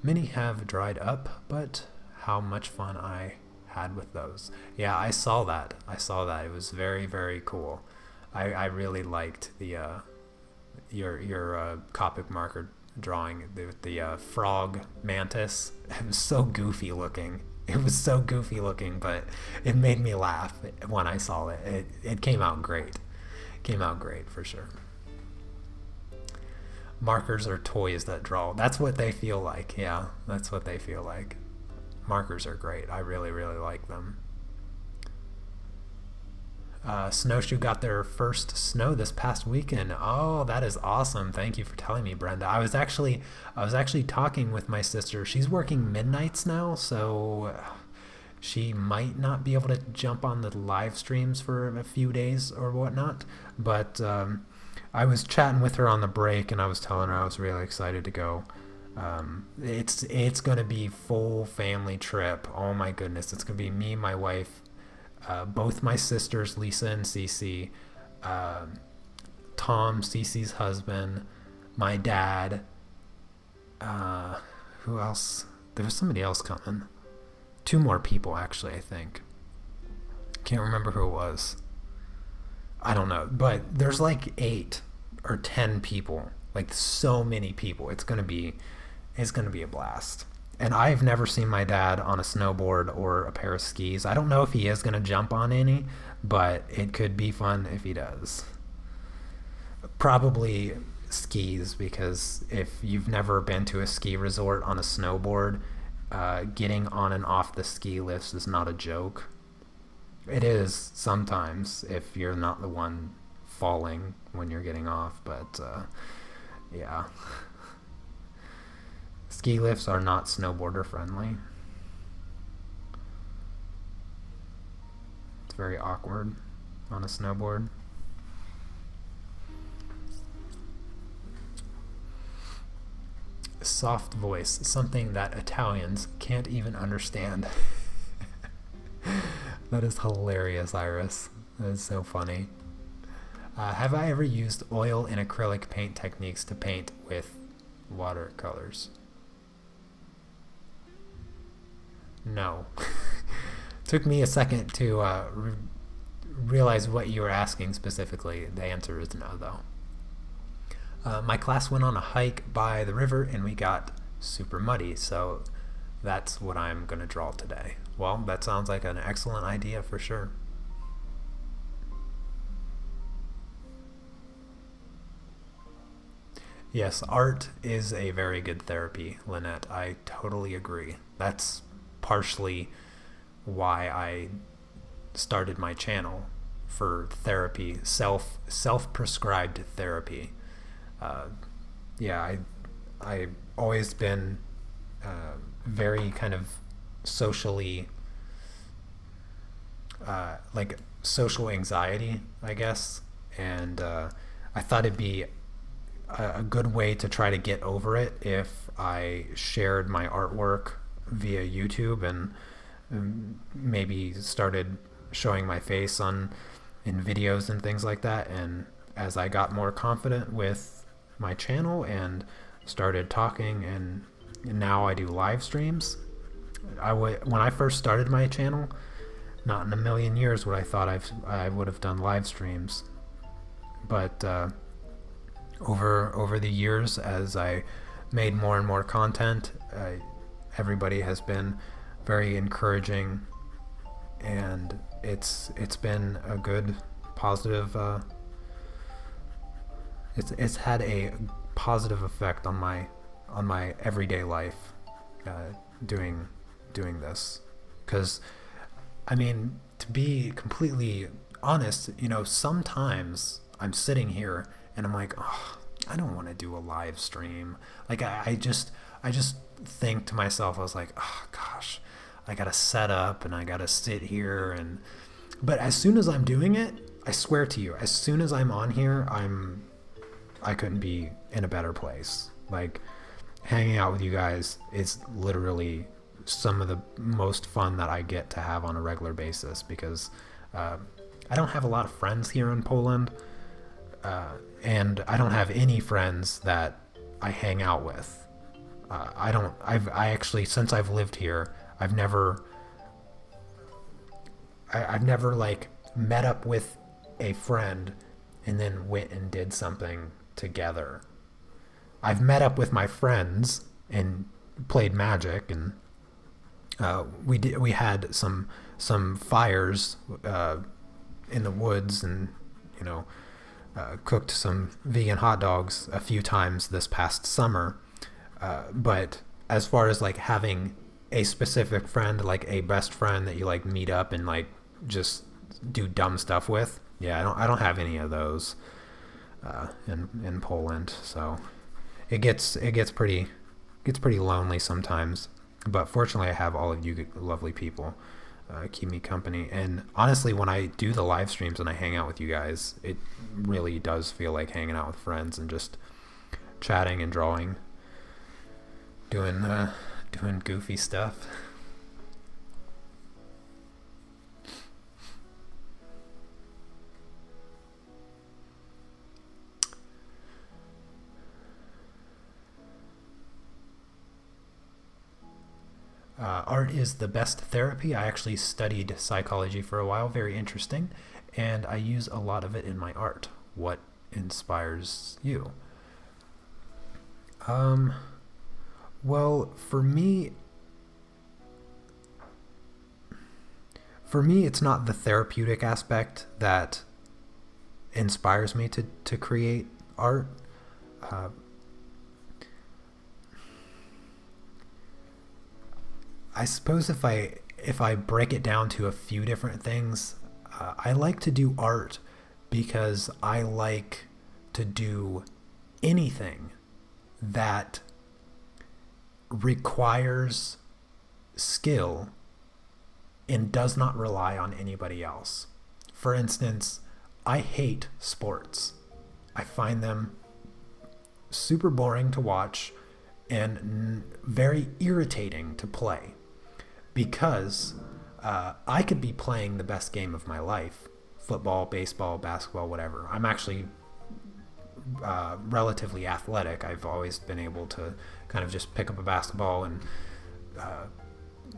Many have dried up, but how much fun I had with those. Yeah, I saw that. It was very, very cool. I really liked the your Copic marker drawing, the frog mantis. It was so goofy looking. But it made me laugh when I saw it. It came out great. For sure. Markers are toys that draw. That's what they feel like. Yeah, that's what they feel like. Markers are great. I really, really like them. Snowshoe got their first snow this past weekend. Oh, that is awesome. Thank you for telling me, Brenda. I was actually talking with my sister. She's working midnights now, so she might not be able to jump on the live streams for a few days or whatnot. But I was chatting with her on the break, and I was telling her I was really excited to go. It's going to be full family trip. Oh my goodness. It's going to be me, my wife, both my sisters, Lisa and Cece, Tom, Cece's husband, my dad, who else? There was somebody else coming. 2 more people, actually, I think. Can't remember who it was. I don't know, but there's like 8 or 10 people, like so many people. It's gonna be a blast. And I've never seen my dad on a snowboard or a pair of skis. I don't know if he is gonna jump on any, but it could be fun if he does. Probably skis, because if you've never been to a ski resort on a snowboard, getting on and off the ski lifts is not a joke. It is sometimes if you're not the one falling when you're getting off, but yeah. Ski lifts are not snowboarder friendly. It's very awkward on a snowboard. Soft voice, something that Italians can't even understand. That is hilarious, Iris. That is so funny. Have I ever used oil and acrylic paint techniques to paint with watercolors? No. Took me a second to realize what you were asking specifically. The answer is no, though. My class went on a hike by the river and we got super muddy, so that's what I'm going to draw today. Well, that sounds like an excellent idea for sure. Yes, art is a very good therapy, Lynette. I totally agree. That's partially why I started my channel, for therapy, self-prescribed therapy. Yeah, I've always been very kind of socially, like social anxiety, I guess, and I thought it'd be a good way to try to get over it if I shared my artwork via YouTube and maybe started showing my face in videos and things like that. And as I got more confident with my channel and started talking, and now I do live streams. When I first started my channel, not in a million years would I thought I would have done live streams, but over the years, as I made more and more content, everybody has been very encouraging, and it's been a good positive it's had a positive effect on my everyday life, doing this, because I mean, to be completely honest, you know, sometimes I'm sitting here and I'm like, oh, I don't want to do a live stream. Like I just think to myself, I was like, oh gosh, I gotta set up and I gotta sit here, and but as soon as I'm doing it, I swear to you, as soon as I'm on here, I couldn't be in a better place. Like, hanging out with you guys is literally some of the most fun that I get to have on a regular basis, because I don't have a lot of friends here in Poland, and I don't have any friends that I hang out with. I actually, since I've lived here, I've never like met up with a friend and then went and did something together. I've met up with my friends and played Magic, and we had some fires in the woods, and you know, cooked some vegan hot dogs a few times this past summer. But as far as like having a specific friend, like a best friend that you like meet up and like just do dumb stuff with, yeah, I don't have any of those in Poland. So it gets pretty lonely sometimes. But fortunately, I have all of you lovely people keep me company. And honestly, when I do the live streams and I hang out with you guys, it really does feel like hanging out with friends and just chatting and drawing, doing goofy stuff. Art is the best therapy. I actually studied psychology for a while, very interesting, and I use a lot of it in my art. What inspires you? Well, for me, it's not the therapeutic aspect that inspires me to create art. I suppose if I break it down to a few different things, I like to do art because I like to do anything that requires skill and does not rely on anybody else. For instance, I hate sports. I find them super boring to watch and very irritating to play, because I could be playing the best game of my life, football, baseball, basketball, whatever. I'm actually relatively athletic. I've always been able to kind of just pick up a basketball and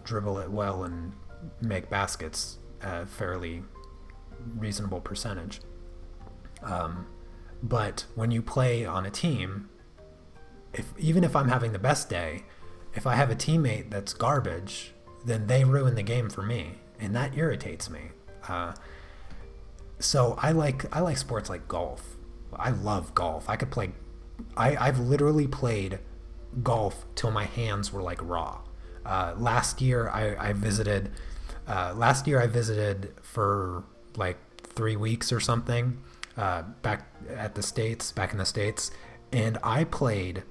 dribble it well and make baskets at a fairly reasonable percentage. But when you play on a team, even if I'm having the best day, if I have a teammate that's garbage, then they ruin the game for me, and that irritates me. So I like sports like golf. I love golf. I could play. I've literally played golf till my hands were like raw. Last year I visited. Last year I visited for like 3 weeks or something. Back in the States, and I played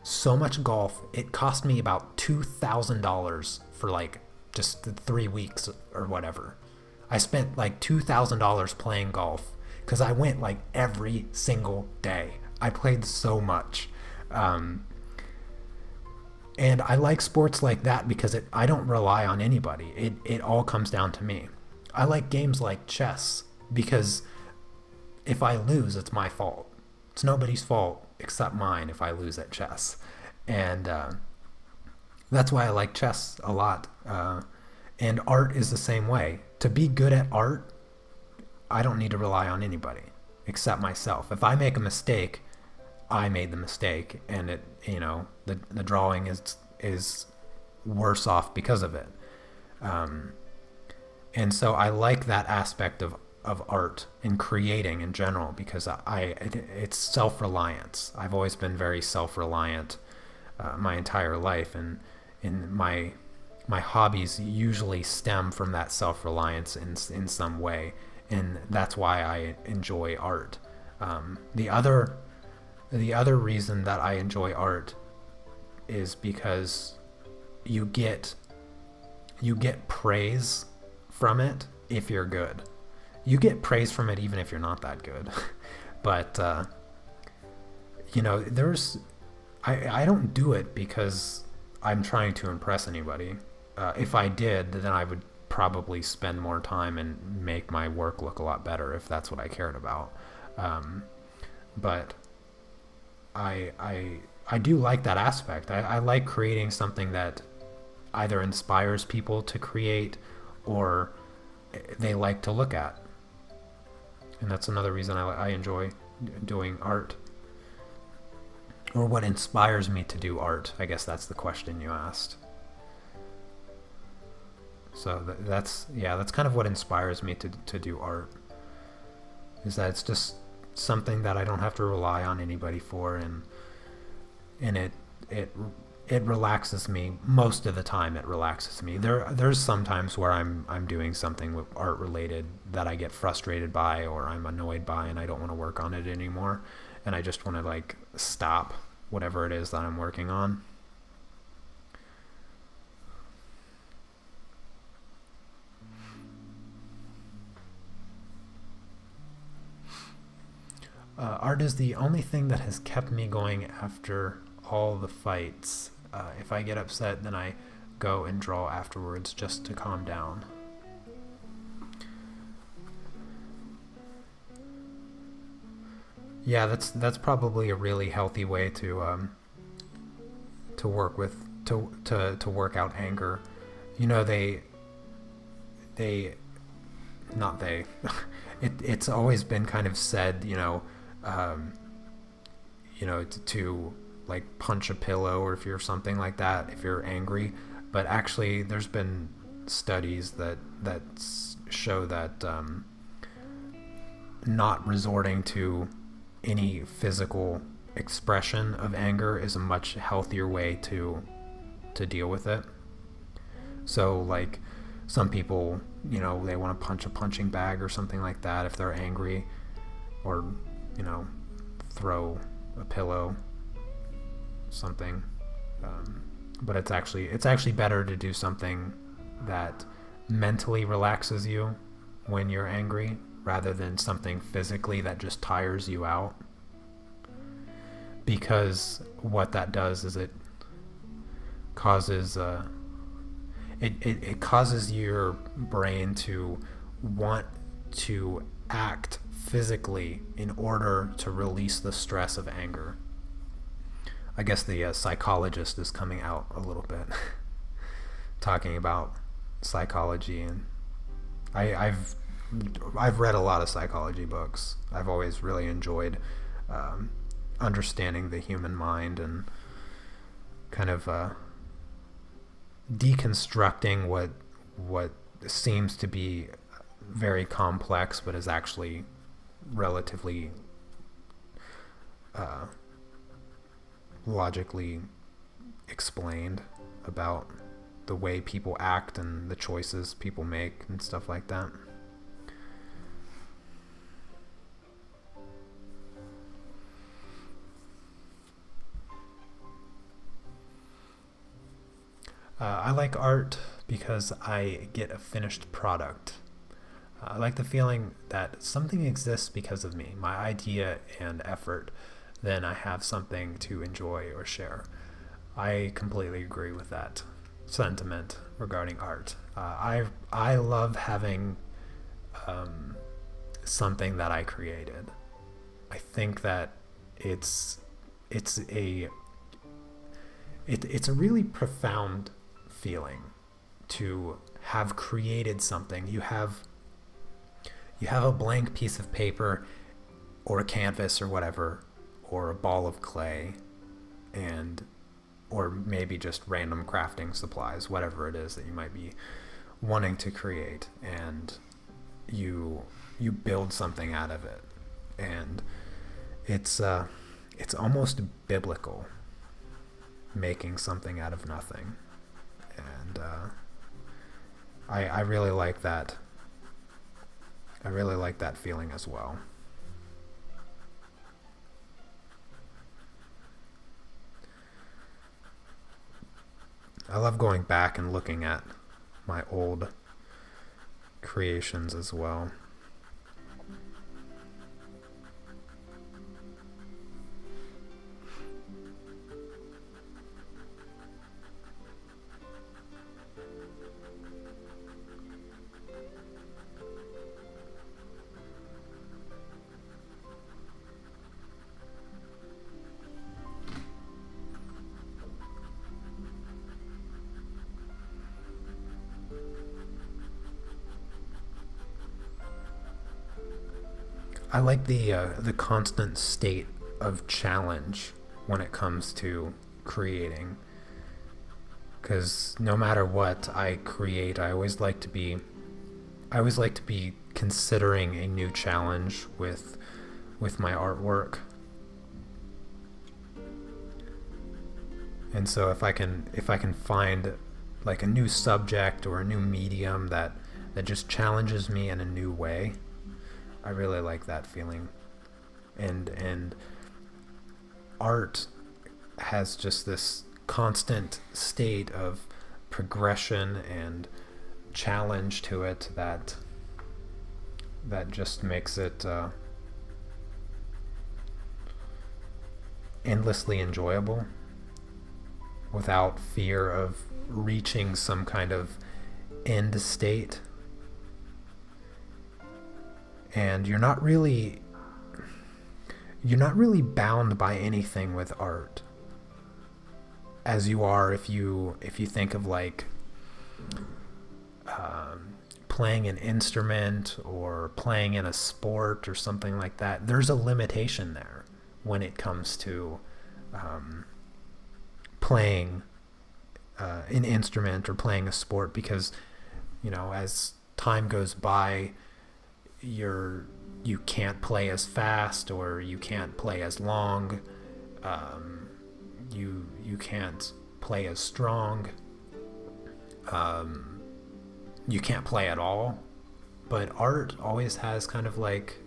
so much golf. It cost me about $2,000 for like just the 3 weeks or whatever. I spent like $2,000 playing golf because I went like every single day. I played so much. And I like sports like that because I don't rely on anybody. It all comes down to me. I like games like chess because if I lose, it's my fault. It's nobody's fault except mine if I lose at chess. And that's why I like chess a lot. And art is the same way. To be good at art, I don't need to rely on anybody except myself. If I make a mistake, I made the mistake, and the drawing is worse off because of it. And so I like that aspect of of art and creating in general, because it's self-reliance. I've always been very self-reliant my entire life, and my hobbies usually stem from that self-reliance in some way, and that's why I enjoy art. The other reason that I enjoy art is because you get praise from it if you're good. You get praise from it even if you're not that good. But you know, I don't do it because I'm trying to impress anybody. If I did, then I would probably spend more time and make my work look a lot better if that's what I cared about. But I do like that aspect. I like creating something that either inspires people to create or they like to look at. And that's another reason I enjoy doing art. Or what inspires me to do art. I guess that's the question you asked. So that's kind of what inspires me to do art. Is that it's just something that I don't have to rely on anybody for, and it relaxes me. Most of the time it relaxes me. There's some times where I'm doing something with art related that I get frustrated by or I'm annoyed by and I don't want to work on it anymore, and I just want to like stop whatever it is that I'm working on. Art is the only thing that has kept me going after all the fights. If I get upset, then I go and draw afterwards just to calm down. Yeah, that's probably a really healthy way to work with to work out anger. You know, it's always been kind of said, you know, to like punch a pillow, or if you're something like that, if you're angry. But actually there's been studies that show that not resorting to any physical expression of anger is a much healthier way to deal with it. So like some people, you know, they want to punch a punching bag or something like that if they're angry, or, you know, throw a pillow, something. But it's actually better to do something that mentally relaxes you when you're angry, rather than something physically that just tires you out. Because what that does is it causes it causes your brain to want to act physically in order to release the stress of anger. I guess the psychologist is coming out a little bit, talking about psychology, and I've read a lot of psychology books. I've always really enjoyed understanding the human mind and kind of deconstructing what seems to be very complex but is actually relatively logically explained about the way people act and the choices people make and stuff like that. I like art because I get a finished product. I like the feeling that something exists because of me, my idea and effort. Then I have something to enjoy or share. I completely agree with that sentiment regarding art. I love having something that I created. I think that it's a really profound feeling to have created something. You have a blank piece of paper or a canvas or whatever, or a ball of clay, or maybe just random crafting supplies, whatever it is that you might be wanting to create, and you build something out of it, and it's almost biblical, making something out of nothing. And I really like that. I really like that feeling as well. I love going back and looking at my old creations as well. I like the constant state of challenge when it comes to creating, because no matter what I create, I always like to be considering a new challenge with my artwork. And so if I can find like a new subject or a new medium that just challenges me in a new way, I really like that feeling. And art has just this constant state of progression and challenge to it that just makes it endlessly enjoyable, without fear of reaching some kind of end state. And you're not really bound by anything with art, as you are if you think of like playing an instrument or playing in a sport or something like that. There's a limitation there when it comes to playing an instrument or playing a sport, because as time goes by, you can't play as fast, or you can't play as long, you can't play as strong, you can't play at all. But art always has kind of like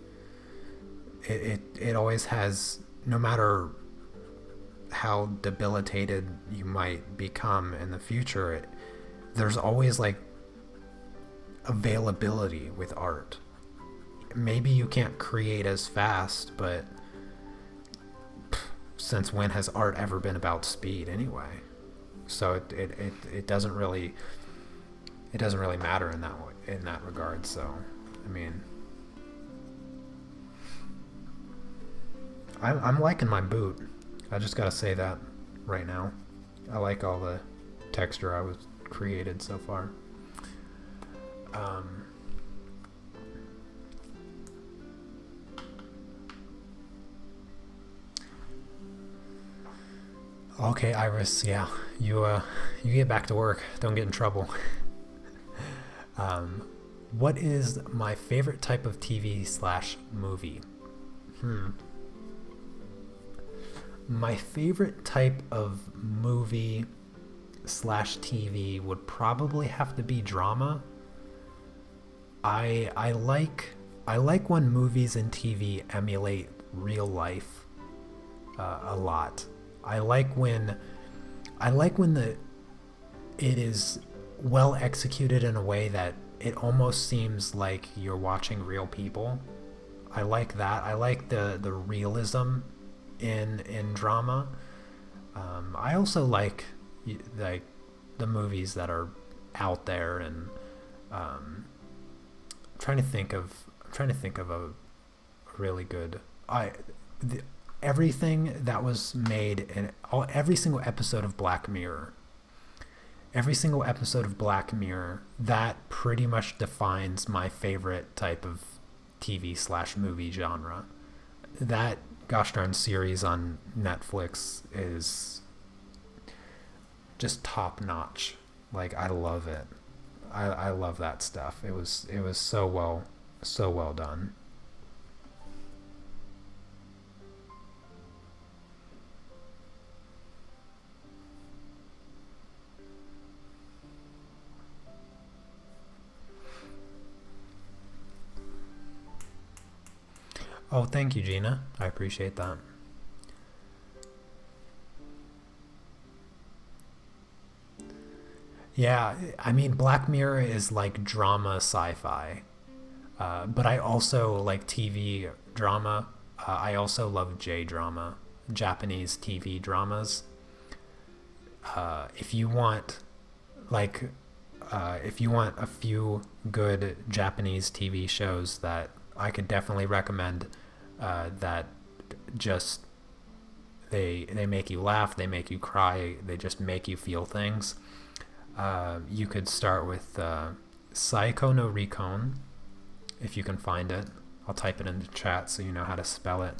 it always has, no matter how debilitated you might become in the future, there's always like availability with art. Maybe you can't create as fast, but since when has art ever been about speed anyway? So it doesn't really matter in that regard. So I mean, I'm liking my boot. I just gotta say that right now. I like all the texture I was created so far. Okay, Iris, yeah, you get back to work. Don't get in trouble. What is my favorite type of TV/movie? My favorite type of movie/TV would probably have to be drama. I like when movies and TV emulate real life a lot. I like when it is well executed in a way that it almost seems like you're watching real people. I like that. I like the realism in drama. I also like the movies that are out there, and I'm trying to think of a really good. Everything that was made in every single episode of Black Mirror. Every single episode of Black Mirror, that pretty much defines my favorite type of TV/movie genre. That gosh darn series on Netflix is just top notch. Like, I love it. I love that stuff. It was so well So well done. Oh, thank you, Gina. I appreciate that. Yeah, I mean, Black Mirror is like drama sci-fi, but I also like TV drama. I also love J-drama, Japanese TV dramas. If you want, like, if you want a few good Japanese TV shows that I could definitely recommend, that just they make you laugh, they make you cry, they just make you feel things. You could start with Saiko no Recon, if you can find it. I'll type it into chat so you know how to spell it.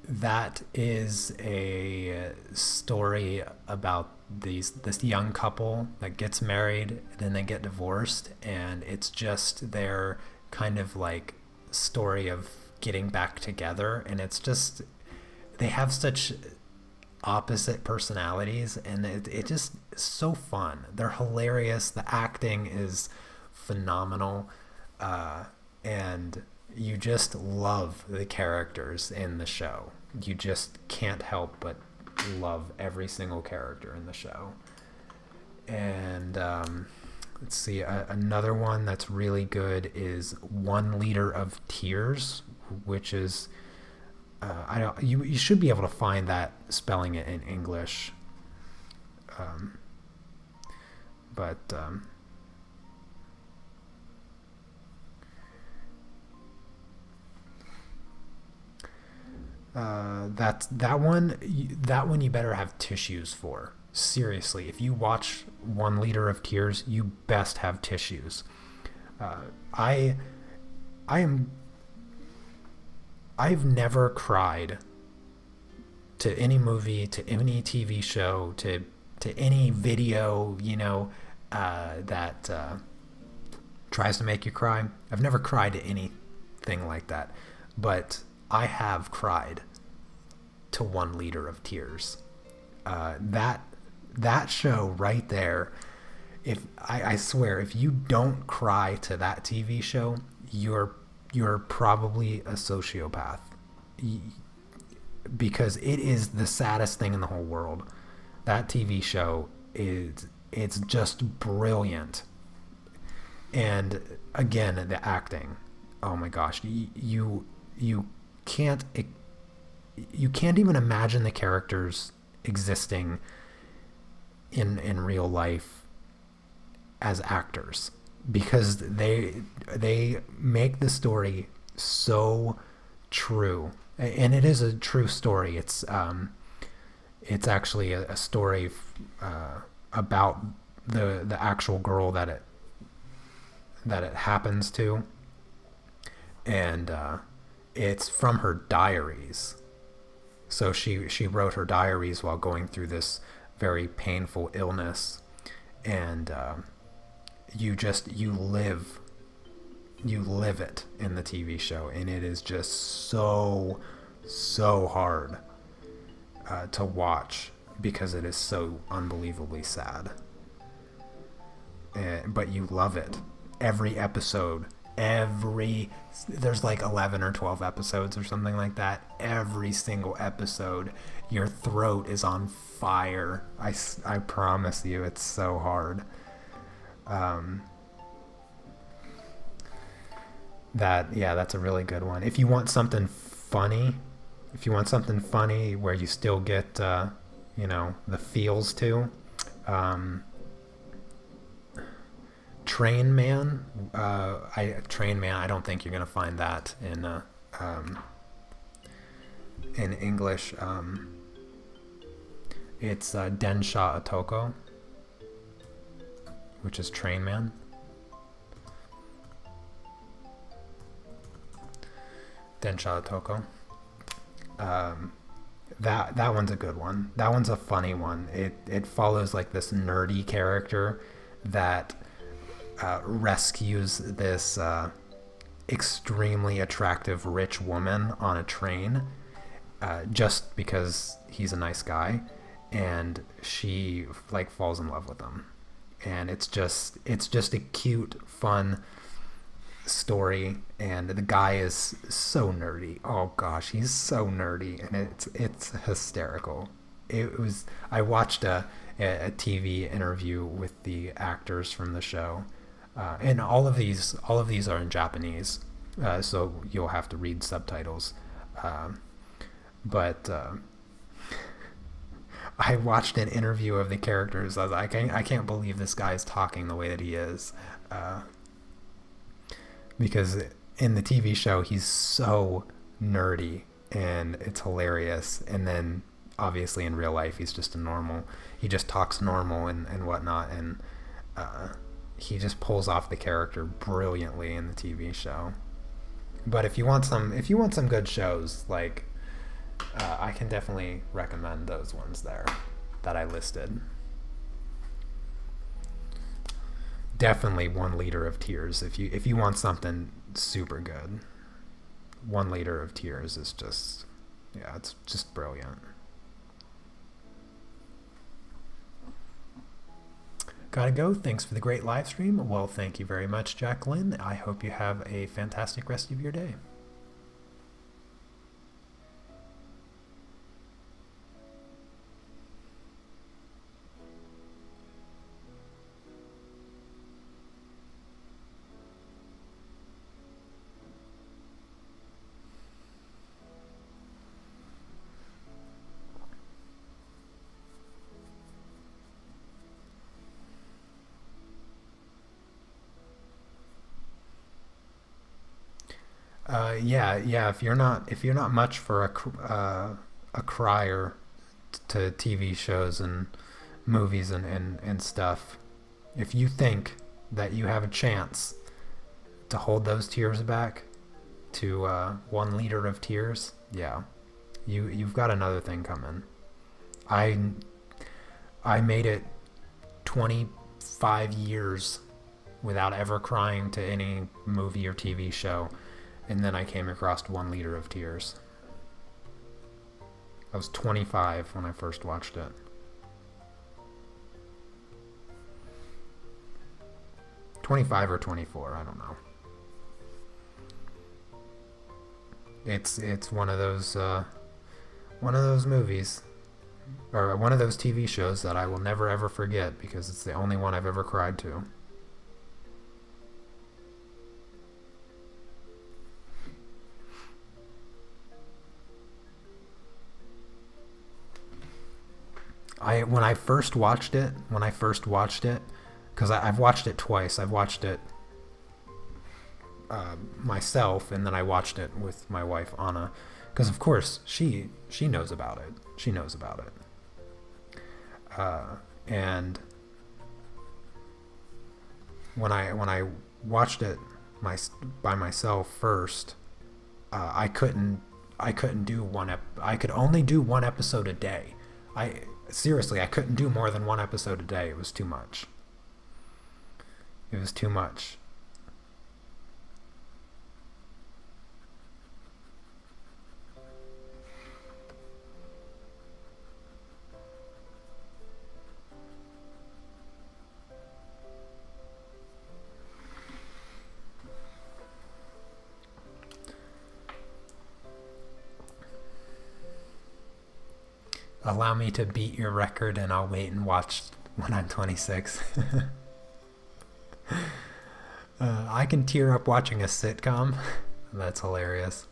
That is a story about this young couple that gets married, then they get divorced, and it's just their kind of like story of getting back together, and it's just they have such opposite personalities, and it just is so fun. They're hilarious. The acting is phenomenal, and you just love the characters in the show. You just can't help but love every single character in the show. And let's see, another one that's really good is 1 Liter of Tears, which is I don't. You should be able to find that spelling it in English, but that one. That one you better have tissues for. Seriously, if you watch 1 Liter of Tears, you best have tissues. I am. I've never cried to any movie, to any TV show, to any video, that tries to make you cry. I've never cried to anything like that, but I have cried to 1 Liter of Tears. That show right there. If I swear, if you don't cry to that TV show, you're probably a sociopath, because it is the saddest thing in the whole world. That TV show it's just brilliant. And again, the acting, oh my gosh, you can't even imagine the characters existing in real life as actors, because they make the story so true, and it is a true story. It's actually a story about the actual girl that it happens to, and it's from her diaries. So she wrote her diaries while going through this very painful illness, and you live it in the TV show, and it is just so hard to watch, because it is so unbelievably sad. But you love it. Every episode, there's like 11 or 12 episodes or something like that. Every single episode, your throat is on fire. I promise you, it's so hard. That's a really good one. If you want something funny where you still get the feels too, Train Man. I don't think you're gonna find that in English. It's Densha Otoko, which is Train Man. Densha Otoko. That one's a good one. That one's a funny one. It follows like this nerdy character that rescues this extremely attractive rich woman on a train just because he's a nice guy, and she like falls in love with him, and it's just a cute, fun story. And the guy is so nerdy. Oh gosh, he's so nerdy, and it's hysterical. I watched a TV interview with the actors from the show, and all of these are in Japanese, so you'll have to read subtitles. But I watched an interview of the characters. I was like, I can't believe this guy's talking the way that he is, because in the TV show he's so nerdy and it's hilarious. And then obviously in real life he just talks normal and whatnot, and he just pulls off the character brilliantly in the TV show. But if you want some good shows, like I can definitely recommend those ones there that I listed. Definitely 1 Liter of Tears. If you want something super good, 1 Liter of Tears is just, yeah, it's just brilliant. Gotta go. Thanks for the great live stream. Well, thank you very much, Jacqueline. I hope you have a fantastic rest of your day. Yeah. If you're not much for a crier to TV shows and movies and stuff, if you think that you have a chance to hold those tears back to 1 liter of tears, yeah, you've got another thing coming. I made it 25 years without ever crying to any movie or TV show. And then I came across 1 liter of tears. I was 25 when I first watched it. $25 or 24, I don't know. It's one of those movies, or one of those TV shows that I will never ever forget, because it's the only one I've ever cried to. When I first watched it, because I've watched it twice. I've watched it myself, and then I watched it with my wife Anna, because of course she knows about it. She knows about it. And when I watched it by myself first, I couldn't do I could only do 1 episode a day. Seriously, I couldn't do more than 1 episode a day. It was too much. It was too much. Allow me to beat your record, and I'll wait and watch when I'm 26. I can tear up watching a sitcom. That's hilarious.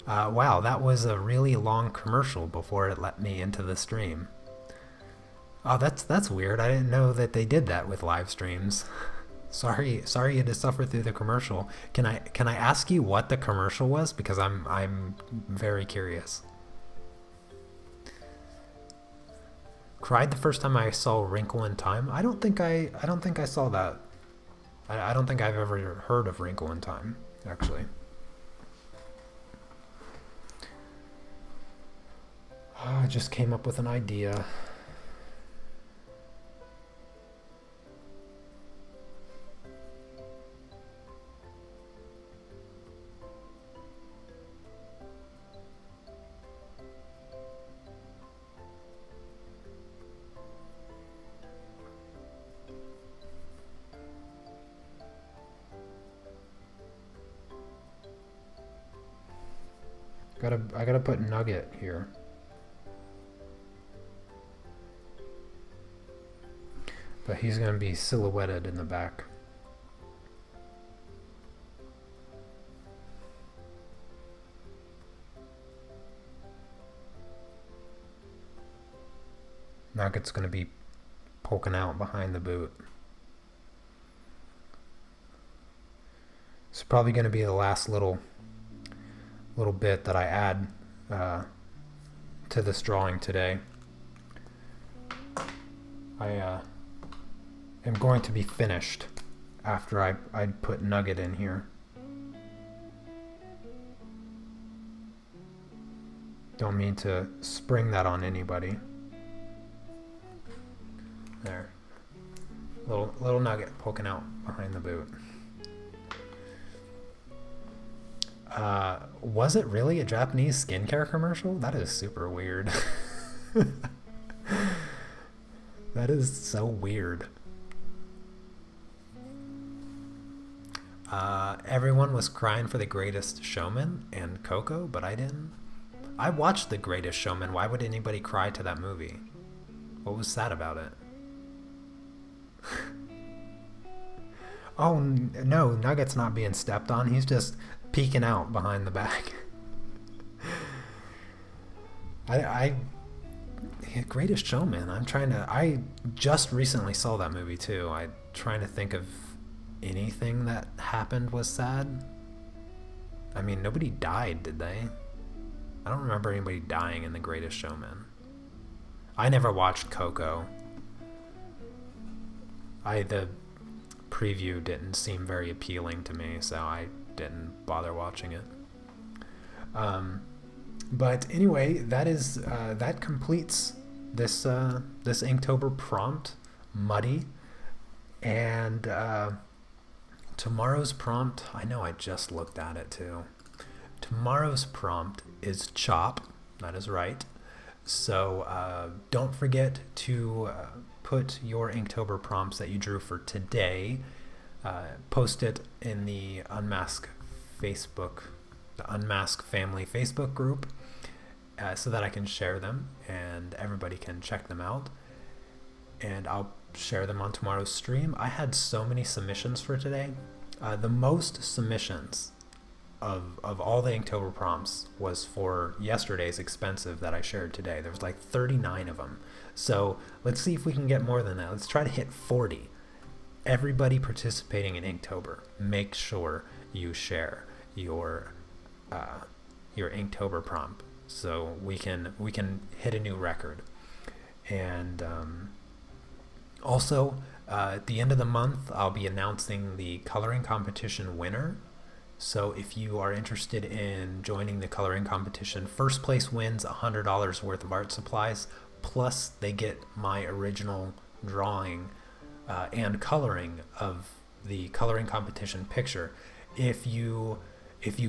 Wow, that was a really long commercial before it let me into the stream. Oh, that's weird. I didn't know that they did that with live streams. Sorry you had to suffer through the commercial. Can I ask you what the commercial was? Because I'm very curious. Cried the first time I saw Wrinkle in Time? I don't think I saw that. I don't think I've ever heard of Wrinkle in Time, actually. just came up with an idea. I gotta put Nugget here. But he's gonna be silhouetted in the back. Nugget's gonna be poking out behind the boot. It's probably gonna be the last little bit that I add to this drawing today. I am going to be finished after I put Nugget in here. Don't mean to spring that on anybody. There. Little Nugget poking out behind the boot. Was it really a Japanese skincare commercial? That is super weird. That is so weird. Everyone was crying for The Greatest Showman and Coco, but I didn't. I watched The Greatest Showman. Why would anybody cry to that movie? What was sad about it? Oh, no, Nugget's not being stepped on. He's just peeking out behind the back. Greatest Showman. I just recently saw that movie too. I'm trying to think of anything that happened was sad. I mean, nobody died, did they? I don't remember anybody dying in The Greatest Showman. I never watched Coco. The preview didn't seem very appealing to me, so I didn't bother watching it. But anyway, that completes this Inktober prompt, Muddy, and tomorrow's prompt. I know I just looked at it too. Tomorrow's prompt is Chop. That is right. So don't forget to put your Inktober prompts that you drew for today. Post it in the Unmask Family Facebook group, so that I can share them and everybody can check them out. And I'll share them on tomorrow's stream. I had so many submissions for today. The most submissions of all the Inktober prompts was for yesterday's expensive that I shared today. There was like 39 of them. So let's see if we can get more than that. Let's try to hit 40. Everybody participating in Inktober, make sure you share your Inktober prompt so we can hit a new record. And also at the end of the month I'll be announcing the coloring competition winner. So if you are interested in joining the coloring competition, first place wins $100 worth of art supplies, plus they get my original drawing and coloring of the coloring competition picture. If you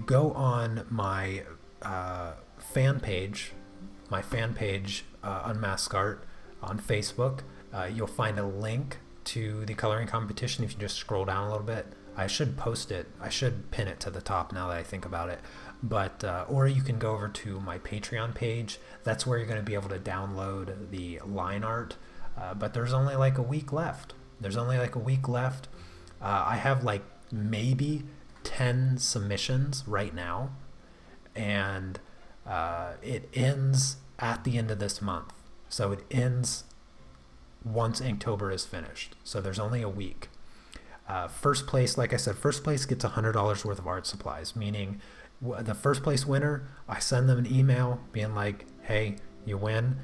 go on my fan page, Unmask Art on Facebook, you'll find a link to the coloring competition. If you just scroll down a little bit, I should post it. I should pin it to the top now that I think about it. But or you can go over to my Patreon page. That's where you're going to be able to download the line art. But there's only like a week left. I have like maybe 10 submissions right now, and it ends at the end of this month. So it ends once Inktober is finished. So there's only a week. First place, like I said, first place gets $100 worth of art supplies, meaning the first place winner, I send them an email being like, hey, you win.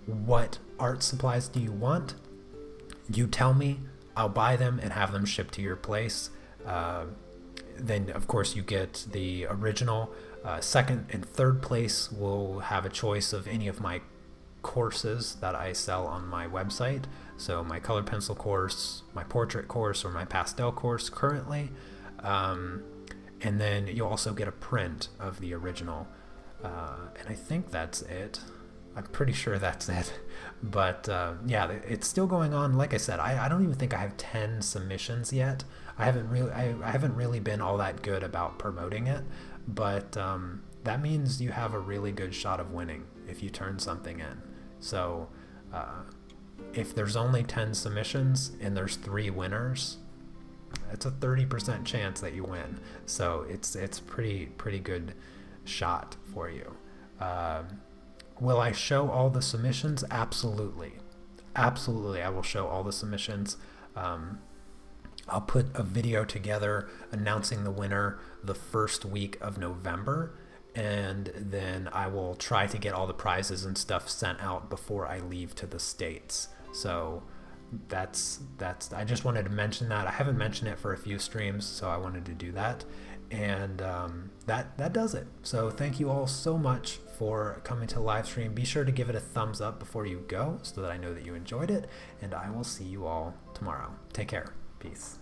What art supplies do you want? You tell me, I'll buy them and have them shipped to your place. then of course you get the original. Second and third place will have a choice of any of my courses that I sell on my website. So my color pencil course, my portrait course, or my pastel course currently. And then you'll also get a print of the original. And I think that's it. I'm pretty sure that's it. But yeah, it's still going on. Like I said, I don't even think I have 10 submissions yet. I haven't really been all that good about promoting it, but that means you have a really good shot of winning if you turn something in. So if there's only 10 submissions and there's 3 winners, it's a 30% chance that you win. So it's pretty good shot for you. Will I show all the submissions? Absolutely. Absolutely, I will show all the submissions. I'll put a video together announcing the winner the first week of November, and then I will try to get all the prizes and stuff sent out before I leave to the States. So that's I just wanted to mention that. I haven't mentioned it for a few streams, so I wanted to do that. And that does it. So thank you all so much for coming to the live stream. Be sure to give it a thumbs up before you go so that I know that you enjoyed it, and I will see you all tomorrow. Take care. Peace.